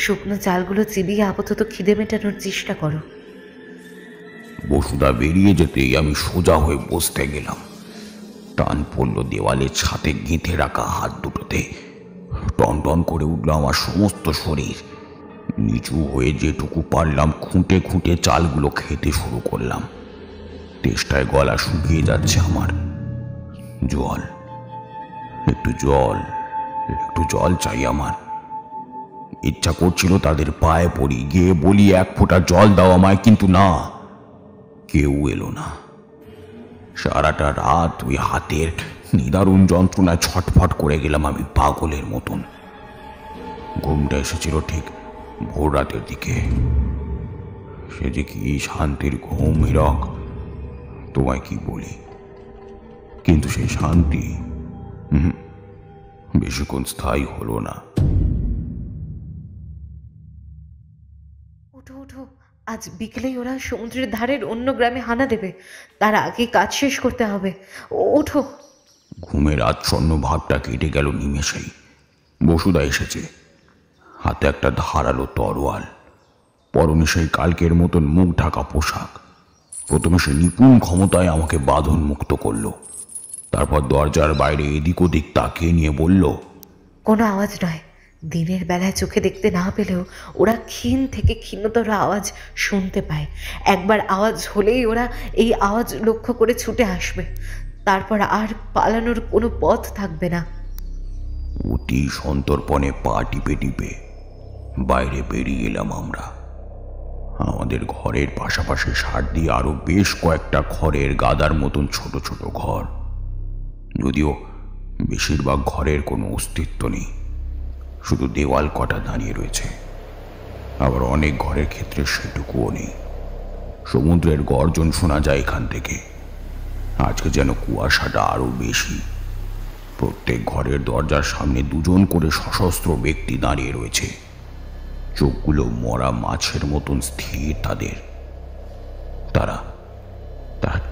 Speaker 6: শুকনো চালগুলো চিবিয়ে আপাতত খিদে মেটানোর চেষ্টা করো।
Speaker 3: বসুদা বেরিয়ে যেতেই আমি সোজা হয়ে বসতে গেলাম। টান পড়ল দেওয়ালের ছাতে গেঁথে রাখা হাত দুটোতে। টনটন করে উঠল আমার সমস্ত শরীর। নিচু হয়ে যেটুকু পারলাম খুঁটে খুঁটে চালগুলো খেতে শুরু করলাম। তেষ্টায় গলা শুকিয়ে যাচ্ছে আমার। জল, একটু জল, একটু জল চাই আমার। ইচ্ছা করছিল তাদের পায়ে পড়ি, গিয়ে বলি এক ফোঁটা জল দাও আমায়, কিন্তু না, কেউ এলো না। সারাটা রাত ওই হাতের নিদারুণ যন্ত্রণায় ছটফট করে গেলাম আমি পাগলের মতন। ঘুমটা এসেছিল ঠিক ভোর রাতের দিকে। সে যে কি শান্তির ঘুম হীরক, তোমায় কি বলি। কিন্তু সেই শান্তি বেশিক্ষণ স্থায়ী হলো না।
Speaker 6: ওঠো ওঠো, আজ বিকেলেই ওরা সমুদ্রের ধারের অন্য গ্রামে হানা দেবে, তার আগে কাজ শেষ করতে হবে। ওঠো।
Speaker 3: ঘুমের আচ্ছন্ন ভাবটা কেটে গেল নিমেষেই। বসুদা এসেছে, হাতে একটা ধারালো তরোয়াল, পরনে সেই কালকের মতন মুখ ঢাকা পোশাক। প্রথমে সে নিপুণ ক্ষমতায় আমাকে বাঁধন মুক্ত করলো, তারপর দরজার বাইরে এদিক ওদিক তাকিয়ে নিয়ে বলল,
Speaker 6: কোনো আওয়াজ নয়। দিনের বেলায় চোখে দেখতে না পেলেও ওরা ক্ষীণ থেকে ক্ষীণতর আওয়াজ শুনতে পায়। একবার আওয়াজ হলেই ওরা এই আওয়াজ লক্ষ্য করে ছুটে আসবে, তারপর আর পালানোর কোনো পথ থাকবে না।
Speaker 3: অতি সন্তর্পণে পা টিপে টিপে বাইরে বেরিয়ে এলাম আমরা। আমাদের ঘরের পাশাপাশি সার দিয়ে আরো বেশ কয়েকটা খড়ের গাদার মতন ছোট ছোট ঘর, যদিও বেশিরভাগ ঘরের কোনো অস্তিত্ব নেই, শুধু দেওয়াল কটা দাঁড়িয়ে রয়েছে। আবার অনেক ঘরের ক্ষেত্রে সেটুকুও নেই। সমুদ্রের গর্জন শোনা যায় এখান থেকে। আজকে যেন কুয়াশাটা আরো বেশি। প্রত্যেক ঘরের দরজার সামনে দুজন করে সশস্ত্র ব্যক্তি দাঁড়িয়ে রয়েছে, চোখগুলো মরা মাছের মতন স্থির তাদের। তারা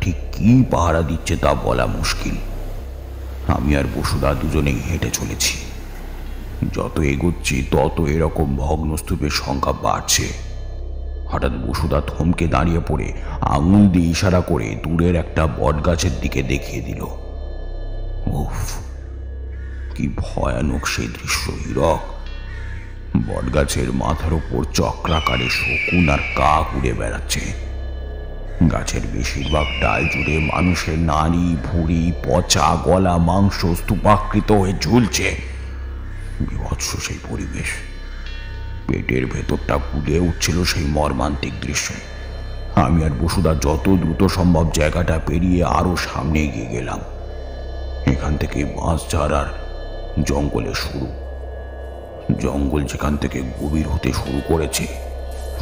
Speaker 3: ঠিক কি পাহারা দিচ্ছে তা বলা মুশকিল। আমি আর বসুদা দুজনেই হেঁটে চলেছি। যত এগোচ্ছি তত এরকম ভগ্নস্তূপের সংখ্যা বাড়ছে। হঠাৎ বসুদা থমকে দাঁড়িয়ে পড়ে আঙুল দিয়ে ইশারা করে দূরের একটা বটগাছের দিকে দেখিয়ে দিল। উফ, কি ভয়ানক সেই দৃশ্য হীরক! বটগাছের মাথার ওপর চক্রাকারে শকুন আর কাক উড়ে বেড়াচ্ছে। গাছের বেশিরভাগ ডাল জুড়ে মানুষের নাড়ি ভুঁড়ি পচা গলা মাংস স্তূপাকৃত হয়ে ঝুলছে। বিভৎস সেই পরিবেশ। পেটের ভেতরটা ফুলে উঠছিল সেই মর্মান্তিক দৃশ্যে। আমি আর বসুদা যত দ্রুত সম্ভব জায়গাটা পেরিয়ে আরো সামনে এগিয়ে গেলাম। এখান থেকে বাঁশঝাড় আর জঙ্গলে শুরু। জঙ্গল যেখান থেকে গভীর হতে শুরু করেছে,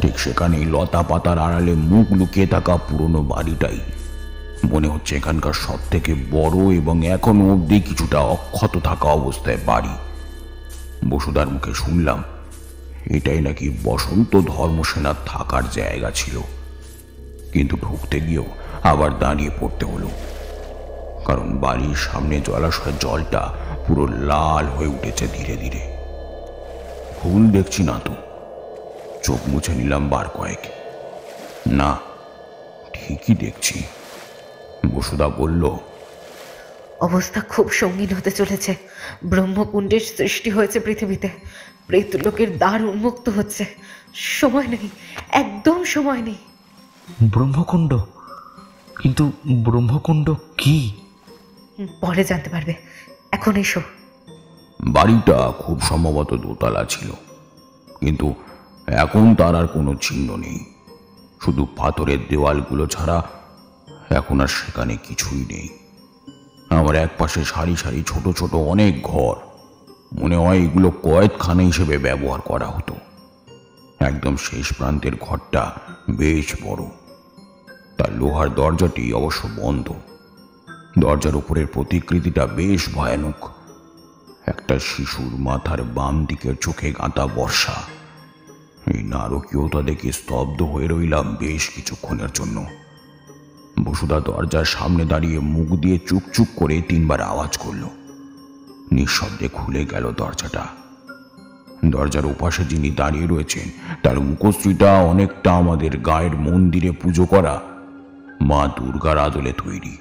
Speaker 3: ঠিক সেখানেই লতা পাতার আড়ালে মুখ লুকিয়ে থাকা পুরনো বাড়িটাই মনে হচ্ছে এখানকার সব থেকে বড় এবং এখনো অব্দি কিছুটা অক্ষত থাকা অবস্থায় বাড়ি। বসুদার মুখে শুনলাম এটাই নাকি বসন্ত ধর্মসেনার থাকার জায়গা ছিল। কিন্তু ঢুকতে গিয়েও আবার দাঁড়িয়ে পড়তে হলো, কারণ বাড়ির সামনে জলাশয়ের জলটা পুরো লাল হয়ে উঠেছে ধীরে ধীরে। ভুল দেখছি না তো? চোখ মুছে নিলাম বার কয়েক। না, ঠিকই দেখছি। বসুদা বলল,
Speaker 6: অবস্থা খুব সঙ্গীন হতে চলেছে। ব্রহ্মকুণ্ডের সৃষ্টি হয়েছে পৃথিবীতে। প্রেতলোকের দ্বার উন্মুক্ত হচ্ছে। সময় নেই, একদম সময় নেই।
Speaker 5: ব্রহ্মকুণ্ড? কিন্তু ব্রহ্মকুণ্ড কি?
Speaker 6: পরে জানতে পারবে, এখন এসো।
Speaker 3: বাড়িটা খুব সম্ভবত দোতলা ছিল, কিন্তু এখন তার আর কোনো চিহ্ন নেই। শুধু পাথরের দেওয়ালগুলো ছাড়া এখন আর সেখানে কিছুই নেই। আমার এক পাশে সারি সারি ছোট ছোট অনেক ঘর। মনে হয় এগুলো কয়েদখানা হিসেবে ব্যবহার করা হতো। একদম শেষ প্রান্তের ঘরটা বেশ বড়। তার লোহার দরজাটি অবশ্য বন্ধ। দরজার উপরের প্রতিকৃতিটা বেশ ভয়ানক। একটা শিশুর মাথার বাম দিকের চোখে গাঁথা বর্ষা। এই নারকীয়তা দেখে স্তব্ধ হয়ে রইলাম বেশ কিছুক্ষণের জন্য। বসুদা দরজার সামনে দাঁড়িয়ে মুখ দিয়ে চুকচুক করে 3 বার আওয়াজ করল। নিঃশব্দে খুলে গেল দরজাটা। দরজার ওপাশে যিনি দাঁড়িয়ে রয়েছেন তার মুখশ্রীটা অনেকটা আমাদের গায়ের মন্দিরে পুজো করা মা দুর্গার আদলে তৈরি।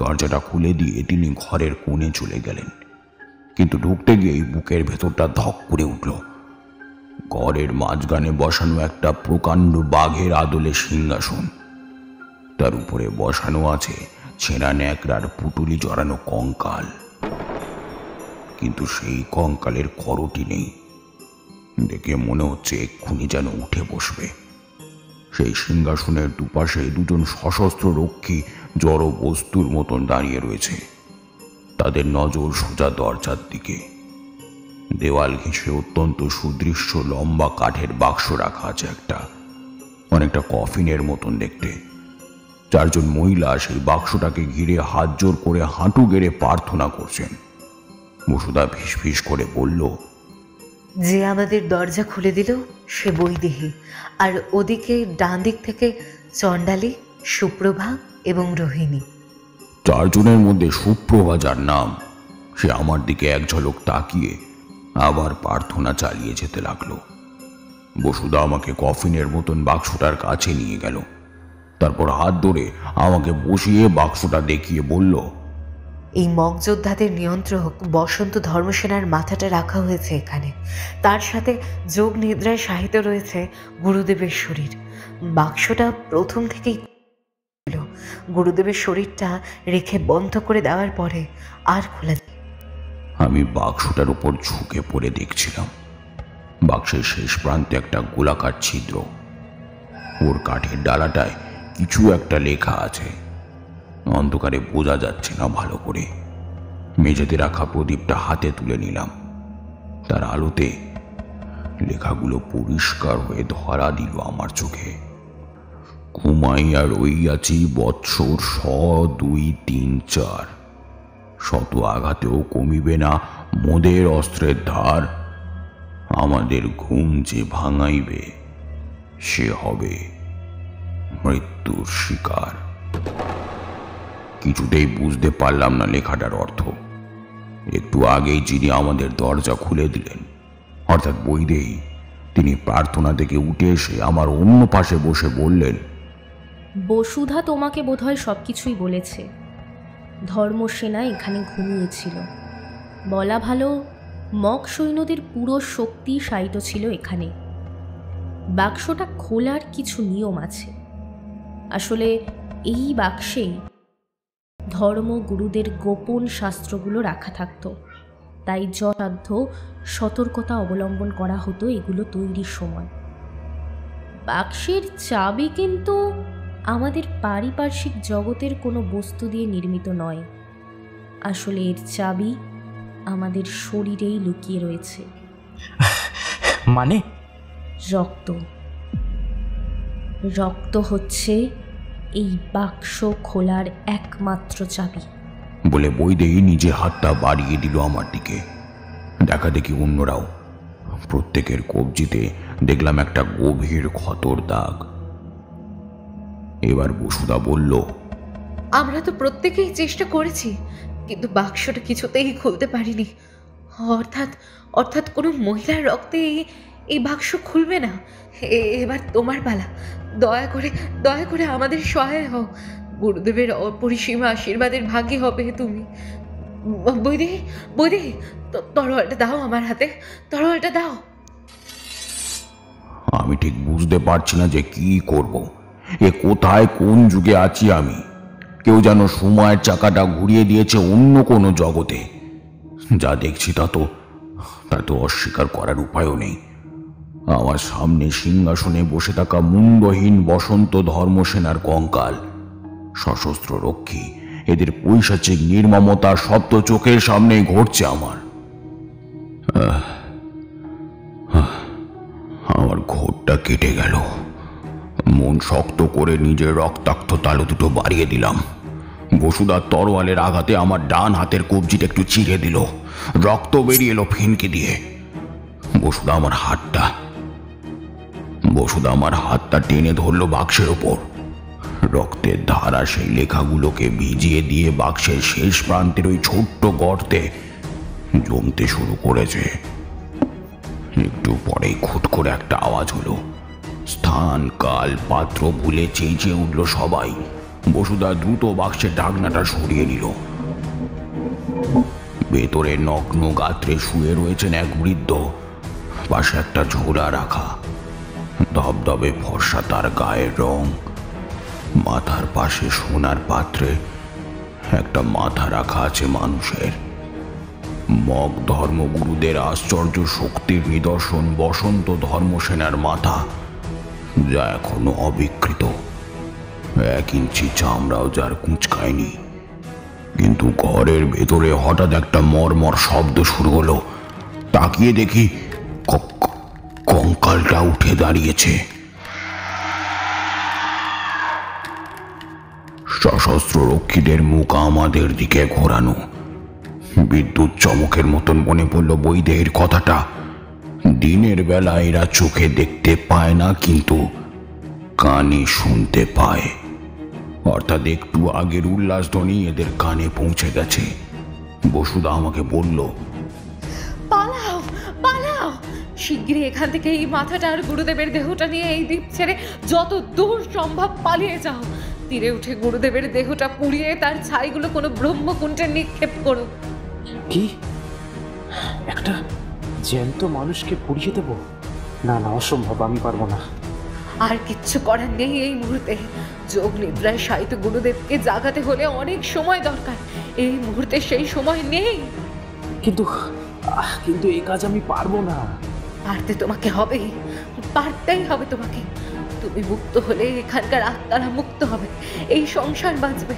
Speaker 3: দরজাটা খুলে দিয়ে তিনি ঘরের কোণে চলে গেলেন। কিন্তু ঢুকতে গিয়েই বুকের ভেতরটা ধক করে উঠল। ঘরের মাঝখানে বসানো একটা প্রকাণ্ড বাঘের আদলে সিংহাসন, তার উপরে বসানো আছে ছেঁড়া ন্যাকড়ার পুটুলি জড়ানো কঙ্কাল, কিন্তু সেই কঙ্কালের খড়টি নেই। দেখে মনে হচ্ছে এক্ষুনি যেন উঠে বসবে। সেই সিংহাসনের দুপাশে দুজন সশস্ত্র রক্ষী জড় বস্তুর মতন দাঁড়িয়ে রয়েছে, তাদের নজর সোজা দরজার দিকে। দেওয়াল ঘেঁষে অত্যন্ত সুদৃশ্য লম্বা কাঠের বাক্স রাখা আছে একটা, অনেকটা কফিনের মতন দেখতে। চারজন মহিলা সেই বাক্সটাকে ঘিরে হাত জোর করে হাঁটু গেড়ে প্রার্থনা করছেন। বসুধা ফিসফিস করে বলল,
Speaker 6: যে আমাদের দরজা খুলে দিল সে বৈদেহী, আর ওদিকে ডান দিক থেকে চণ্ডালী, সুপ্রভা এবং রোহিণী।
Speaker 3: চারজনের মধ্যে সুপ্রভা যার নাম, সে আমার দিকে এক ঝলক তাকিয়ে আবার প্রার্থনা চালিয়ে যেতে লাগলো। বসুধা আমাকে কফিনের মতন বাক্সটার কাছে নিয়ে গেল, তারপর হাত ধরে আমাকে বসিয়ে বাক্সটা দেখিয়ে বলল,
Speaker 6: এই মগযোদ্ধাদের নিয়ন্ত্রক বসন্ত ধর্মসেনার মাথাটা রাখা হয়েছে এখানে। তার সাথে যোগ নিদ্রায় শায়িত রয়েছে গুরুদেবের শরীর। বাক্সটা প্রথম থেকেই গুরুদেবের শরীরটা রেখে বন্ধ করে দেওয়ার পরে আর খোলা।
Speaker 3: আমি বাক্সটার উপর ঝুঁকে পড়ে দেখছিলাম। বাক্সের শেষ প্রান্তে একটা গোলাকার ছিদ্র, ওর কাঠের ডালাটায় কিছু একটা লেখা আছে, অন্ধকারে বোঝা যাচ্ছে না ভালো করে। মেঝেতে রাখা প্রদীপটা হাতে তুলে নিলাম, তার আলোতে লেখাগুলো পরিষ্কার হয়ে ধরা দিল আমার চোখে। ঘুমাইয়া রইয়াছি বৎসর 100-2-3-4, শত আঘাতেও কমিবে না মোদের অস্ত্রের ধার। আমাদের ঘুম যে ভাঙাইবে সে হবে মৃত্যুর শিকার। কিছুতেই বুঝতে পারলাম না লেখাটার অর্থ। একটু আগেই যিনি আমাদের দরজা খুলে দিলেন, অর্থাৎ বৈদেহী, তিনি প্রার্থনা থেকে উঠে এসে আমার অন্য পাশে বসে বললেন,
Speaker 7: বসুধা তোমাকে বোধহয় সব কিছুই বলেছে। ধর্মসেনা এখানে ঘুমিয়েছিল। বলা ভালো, মগ সৈন্যদের পুরো শক্তি শায়িত ছিল এখানে। বাক্সটা খোলার কিছু নিয়ম আছে। আসলে এই বাক্সেই ধর্মগুরুদের গোপন শাস্ত্রগুলো রাখা থাকত, তাই যথাসাধ্য সতর্কতা অবলম্বন করা হতো এগুলো তৈরির সময়। বাক্সের চাবি কিন্তু আমাদের পারিপার্শ্বিক জগতের কোনো বস্তু দিয়ে নির্মিত নয়। আসলে এর চাবি আমাদের শরীরেই লুকিয়ে রয়েছে।
Speaker 5: মানে?
Speaker 7: রক্ত। রক্ত হচ্ছে এই বাক্স খোলার একমাত্র চাবি।
Speaker 3: বলে বৈদেহী নিজের হাতটা বাড়িয়ে দিল আমার দিকে। দেখা দেখি অন্যরাও। প্রত্যেকের কবজিতে দেখলাম একটা গভীর ক্ষতর দাগ। এবার বসুধা বলল,
Speaker 6: আমরা তো প্রত্যেকেই চেষ্টা করেছি, কিন্তু বাক্সটা কিছুতেই খুলতে পারিনি। অর্থাৎ কোনো মহিলার রক্তে এই বাক্স খুলবে না। এবার তোমার পালা। দয়া করে আমাদের সহায় হও। গুরুদেবের অপরিসীম আশীর্বাদের ভাগী হবে তুমি। বৈদেহী, তরোয়ালটা দাও আমার হাতে, তরোয়ালটা দাও।
Speaker 3: আমি ঠিক বুঝতে পারছি না যে কি করব। এ কোথায়, কোন যুগে আছি আমি? কেউ যেন সময়ের চাকাটা ঘুরিয়ে দিয়েছে অন্য কোনো জগতে। যা দেখছি তা তো অস্বীকার করার উপায়ও নেই। আমার সামনে সিংহাসনে বসে থাকা মুন্ডহীন বসন্ত ধর্মসেনার কঙ্কাল, সশস্ত্র রক্ষী, এদের পৈশাচিক নির্মমতা সব তো চোখের সামনেই ঘটছে আমার। আমার ঘোরটা কেটে গেল। মন শক্ত করে নিজের রক্তাক্ত তালু দুটো বাড়িয়ে দিলাম। বসুধার তরোয়ালের আঘাতে আমার ডান হাতের কবজিটা একটু চিড়ে দিল। রক্ত বেরিয়ে এলো ফিনকে দিয়ে। বসুধা আমার হাতটা টেনে ধরল বাক্সের ওপর। রক্তের ধারা সেই লেখাগুলোকে ভিজিয়ে দিয়ে বাক্সের শেষ প্রান্তের ওই ছোট্ট গর্তে জমতে শুরু করেছে। একটু পরেই খুট করে একটা আওয়াজ হলো। স্থান, কাল, পাত্র ভুলে চেঁচিয়ে উঠল সবাই। বসুধা দ্রুত বাক্সের ঢাকনাটা সরিয়ে নিল। ভেতরে নগ্ন গাত্রে শুয়ে রয়েছেন এক বৃদ্ধ, পাশে একটা ঝোলা রাখা, ধবধবে ফর্সা তার গায়ের রং। মাথার পাশে সোনার পাত্রে একটা মাথা রাখা আছে মানুষের। মগ ধর্মগুরুদের আশ্চর্য শক্তির নিদর্শন বসন্ত ধর্মসেনার মাথা, যা এখনো অবিকৃত। 1 ইঞ্চি চামড়াও যার কুঁচকায়নি। কিন্তু ঘরের ভেতরে হঠাৎ একটা মর্মর শব্দ শুরু হলো। তাকিয়ে দেখি কঙ্কালটা উঠে দাঁড়িয়েছে। সশস্ত্র রক্ষীদের মুখ আমাদের দিকে ঘোরানো। বিদ্যুৎ চমকের মতন মনে পড়ল বৈদেহীর কথাটা। দিনের বেলা এরা চোখে দেখতে পায় না, কিন্তু কানে শুনতে পায়। অর্থাৎ একটু আগের উল্লাসধ্বনি এদের কানে পৌঁছে গেছে। বসুদা আমাকে বলল,
Speaker 6: পালাও পালাও, শিগগিরই এখান থেকে এই মাথাটা আর গুরুদেবের দেহটা নিয়ে এই দ্বীপ ছেড়ে যত দূর সম্ভব পালিয়ে যাও। তীরে উঠে গুরুদেবের দেহটা পুড়িয়ে তার ছাইগুলো কোনো ব্রহ্মকুণ্ডে নিক্ষেপ করো।
Speaker 5: কি, একটা জ্যান্ত মানুষকে পুড়িয়ে দেব? না না, অসম্ভব, আমি পারবো না।
Speaker 6: আর কিচ্ছু করার নেই এই মুহূর্তে। যোগ নিদ্রায় শায়িত গুরুদেবকে জাগাতে হলে অনেক সময় দরকার। এই মুহূর্তে সেই সময় নেই।
Speaker 5: কিন্তু কিন্তু এই কাজ আমি পারবো না।
Speaker 6: পারতে তোমাকে হবে, পারতেই হবে তোমাকে। তুমি মুক্ত হলে এখানকার আত্মারা মুক্ত হবে, এই সংসার বাঁচবে।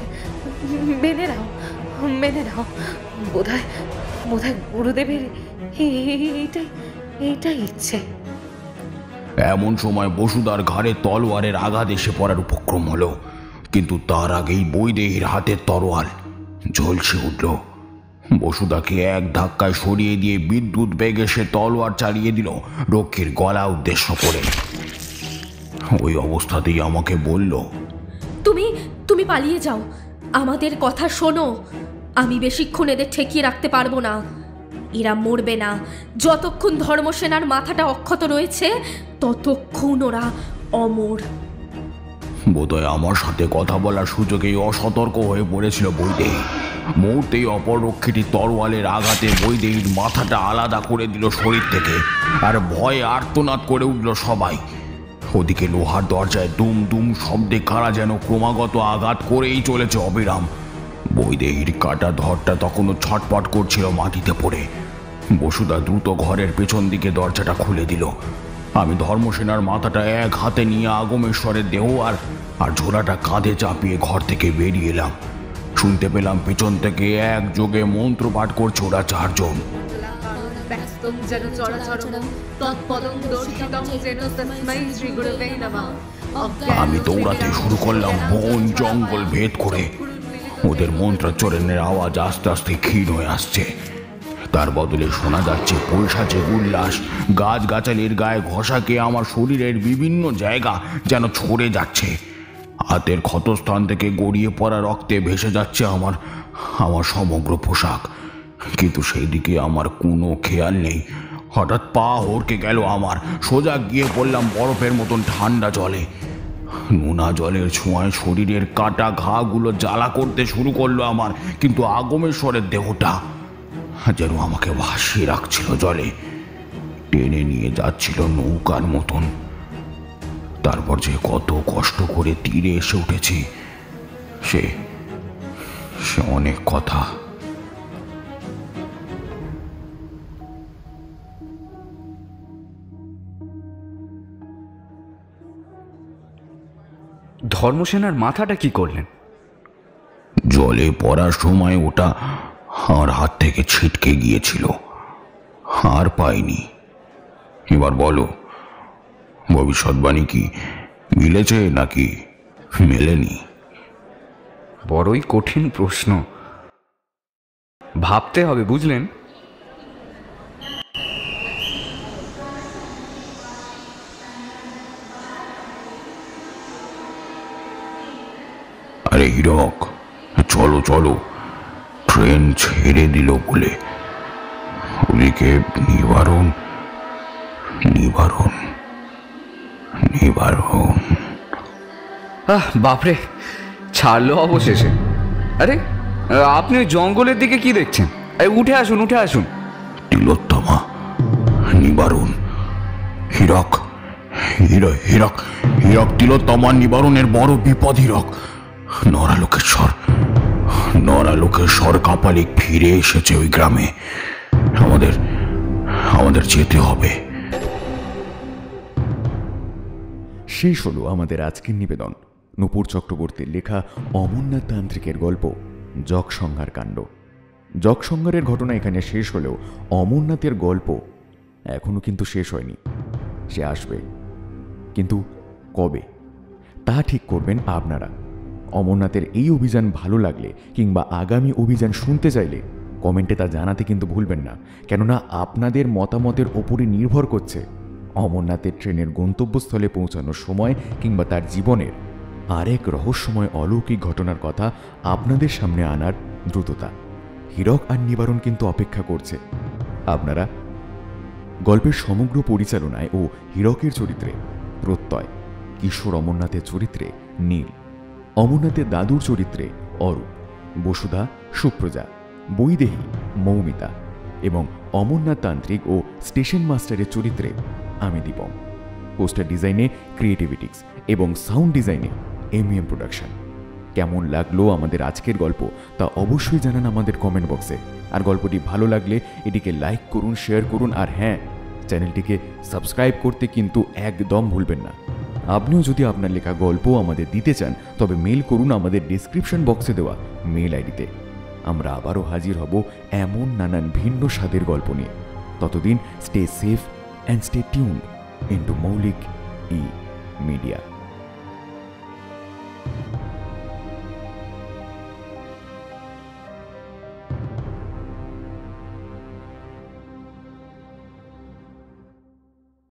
Speaker 6: মেনে নাও, মেনে নাও। বোধহয় গুরুদেবের এইটাই ইচ্ছে।
Speaker 3: এমন সময় বসুদার ঘাড়ে তলোয়ারের আঘাত এসে পড়ার উপক্রম হলো, কিন্তু তার আগেই বৈদেহীর হাতের তরোয়াল ঝলসে উঠল। বসুদাকে এক ধাক্কায় সরিয়ে দিয়ে বিদ্যুৎ বেগে সে তলোয়ার চালিয়ে দিল রক্ষীর গলা উদ্দেশ্য করে। ওই অবস্থাতেই আমাকে বলল,
Speaker 7: তুমি পালিয়ে যাও, আমাদের কথা শোনো। আমি বেশিক্ষণ এদের ঠেকিয়ে রাখতে পারবো না। এরা মরবে না। যতক্ষণ ধর্মসেনার মাথাটা অক্ষত রয়েছে ততক্ষণ ওরা অমর।
Speaker 3: বোধহয় আমার সাথে কথা বলার সুযোগেই অসতর্ক হয়ে পড়েছিল বৈদেহী। মুহূর্তেই অপর রক্ষীটি তরোয়ালের আঘাতে বৈদেহীর মাথাটা আলাদা করে দিল শরীর থেকে, আর ভয়ে আর্তনাদ করে উঠল সবাই। ওদিকে লোহার দরজায় দুম দুম শব্দে কারা যেন ক্রমাগত আঘাত করেই চলেছে অবিরাম। বৈদেহীর কাটা ধরটা তখনও ছটপট করছিল মাটিতে পড়ে। বসুদা দ্রুত ঘরের পেছন দিকে দরজাটা খুলে দিল। আমি ধর্মসেনার মাথাটা এক হাতে নিয়ে আগমেশ্বরের দেহ আর ঝোলাটা কাঁধে চাপিয়ে ঘর থেকে বেরিয়ে এলাম। শুনতে পেলাম পেছন থেকে একযোগে মন্ত্র পাঠ করছে ওরা 4 জন। আমি দৌড়াতে শুরু করলাম বন জঙ্গল ভেদ করে। ওদের মন্ত্রোচ্চারণের আওয়াজ আস্তে আস্তে ক্ষীণ হয়ে আসছে। তার বদলে শোনা যাচ্ছে পৈশাচের উল্লাস। গাছগাছালির গায়ে ঘষাকে আমার শরীরের বিভিন্ন জায়গা যেন ছড়ে যাচ্ছে। হাতের ক্ষতস্থান থেকে গড়িয়ে পড়া রক্তে ভেসে যাচ্ছে আমার সমগ্র পোশাক। কিন্তু সেই দিকে আমার কোনো খেয়াল নেই। হঠাৎ পা হড়কে গেল আমার। সোজা গিয়ে পড়লাম বরফের মতন ঠান্ডা জলে। নোনা জলের ছোঁয়ায় শরীরের কাটা ঘাগুলো জ্বালা করতে শুরু করলো আমার। কিন্তু আগমেশ্বরের দেহটা যেন আমাকে ভাসিয়ে রাখছিল জলে, টেনে নিয়ে যাচ্ছিল নৌকার মতন। তারপর যে কত কষ্ট করে তীরে এসে উঠেছি সে অনেক কথা।
Speaker 2: ধর্মসেনার মাথাটা কি করলেন?
Speaker 3: জলে পড়ার সময় ওটা আমার হাত থেকে ছিটকে গিয়েছিল, আর পাইনি। এবার বলো, ভবিষ্যৎবাণী কি মিলেছে নাকি মেলেনি?
Speaker 2: বড়ই কঠিন প্রশ্ন, ভাবতে হবে, বুঝলেন?
Speaker 3: আরে হীরক, চলো চলো, ট্রেন ছেড়ে দিল বলে। ওদিকে নিবারণ নিবারণ নিবারণ।
Speaker 2: বাপরে, ছাড়লো অবশেষে। আরে আপনি ওই জঙ্গলের দিকে কি দেখছেন? এই উঠে আসুন, উঠে আসুন।
Speaker 3: তিলোত্তমা, নিবারণ, হীরক, হীরক, তিলোত্তমা, নিবারণের বড় বিপদ। হীরক, নরালোকেশ্বর কাপালিক ফিরে এসেছে ওই গ্রামে। আমাদের যেতে হবে।
Speaker 1: শেষ হলো আমাদের আজকের নিবেদন, নূপুর চক্রবর্তীর লেখা অমরনাথ তান্ত্রিকের গল্প যগসংহার কাণ্ড। যগসংহারের ঘটনা এখানে শেষ হলেও অমরনাথের গল্প এখনো কিন্তু শেষ হয়নি। সে আসবে, কিন্তু কবে তা ঠিক করবেন আপনারা। অমরনাথের এই অভিযান ভালো লাগলে কিংবা আগামী অভিযান শুনতে চাইলে কমেন্টে তা জানাতে কিন্তু ভুলবেন না, কেননা আপনাদের মতামতের ওপরই নির্ভর করছে অমরনাথের ট্রেনের গন্তব্যস্থলে পৌঁছানোর সময় কিংবা তার জীবনের আরেক রহস্যময় অলৌকিক ঘটনার কথা আপনাদের সামনে আনার দ্রুততা। হীরক আর নিবারণ কিন্তু অপেক্ষা করছে। আপনারা গল্পের সমগ্র পরিচালনায় ও হীরকের চরিত্রে প্রত্যয়, কিশোর অমরনাথের চরিত্রে নীল, অমরনাথের দাদুর চরিত্রে অরূপ, বসুধা সুপ্রজা, বৈদেহী মৌমিতা এবং অমরনাথ তান্ত্রিক ও স্টেশন মাস্টারের চরিত্রে আমি দীপম। পোস্টার ডিজাইনে ক্রিয়েটিভিটিক্স এবং সাউন্ড ডিজাইনে এমইএম প্রোডাকশন। কেমন লাগলো আমাদের আজকের গল্প তা অবশ্যই জানান আমাদের কমেন্ট বক্সে। আর গল্পটি ভালো লাগলে এটিকে লাইক করুন, শেয়ার করুন, আর হ্যাঁ, চ্যানেলটিকে সাবস্ক্রাইব করতে কিন্তু একদম ভুলবেন না। আপনিও যদি আপনার লেখা গল্প আমাদের দিতে চান তবে মেল করুন আমাদের ডেসক্রিপশন বক্সে দেওয়া মেল আইডিতে। আমরা আবারও হাজির হব এমন নানান ভিন্ন স্বাদের গল্প নিয়ে। ততদিন stay safe and stay tuned into মৌলিক ই মিডিয়া।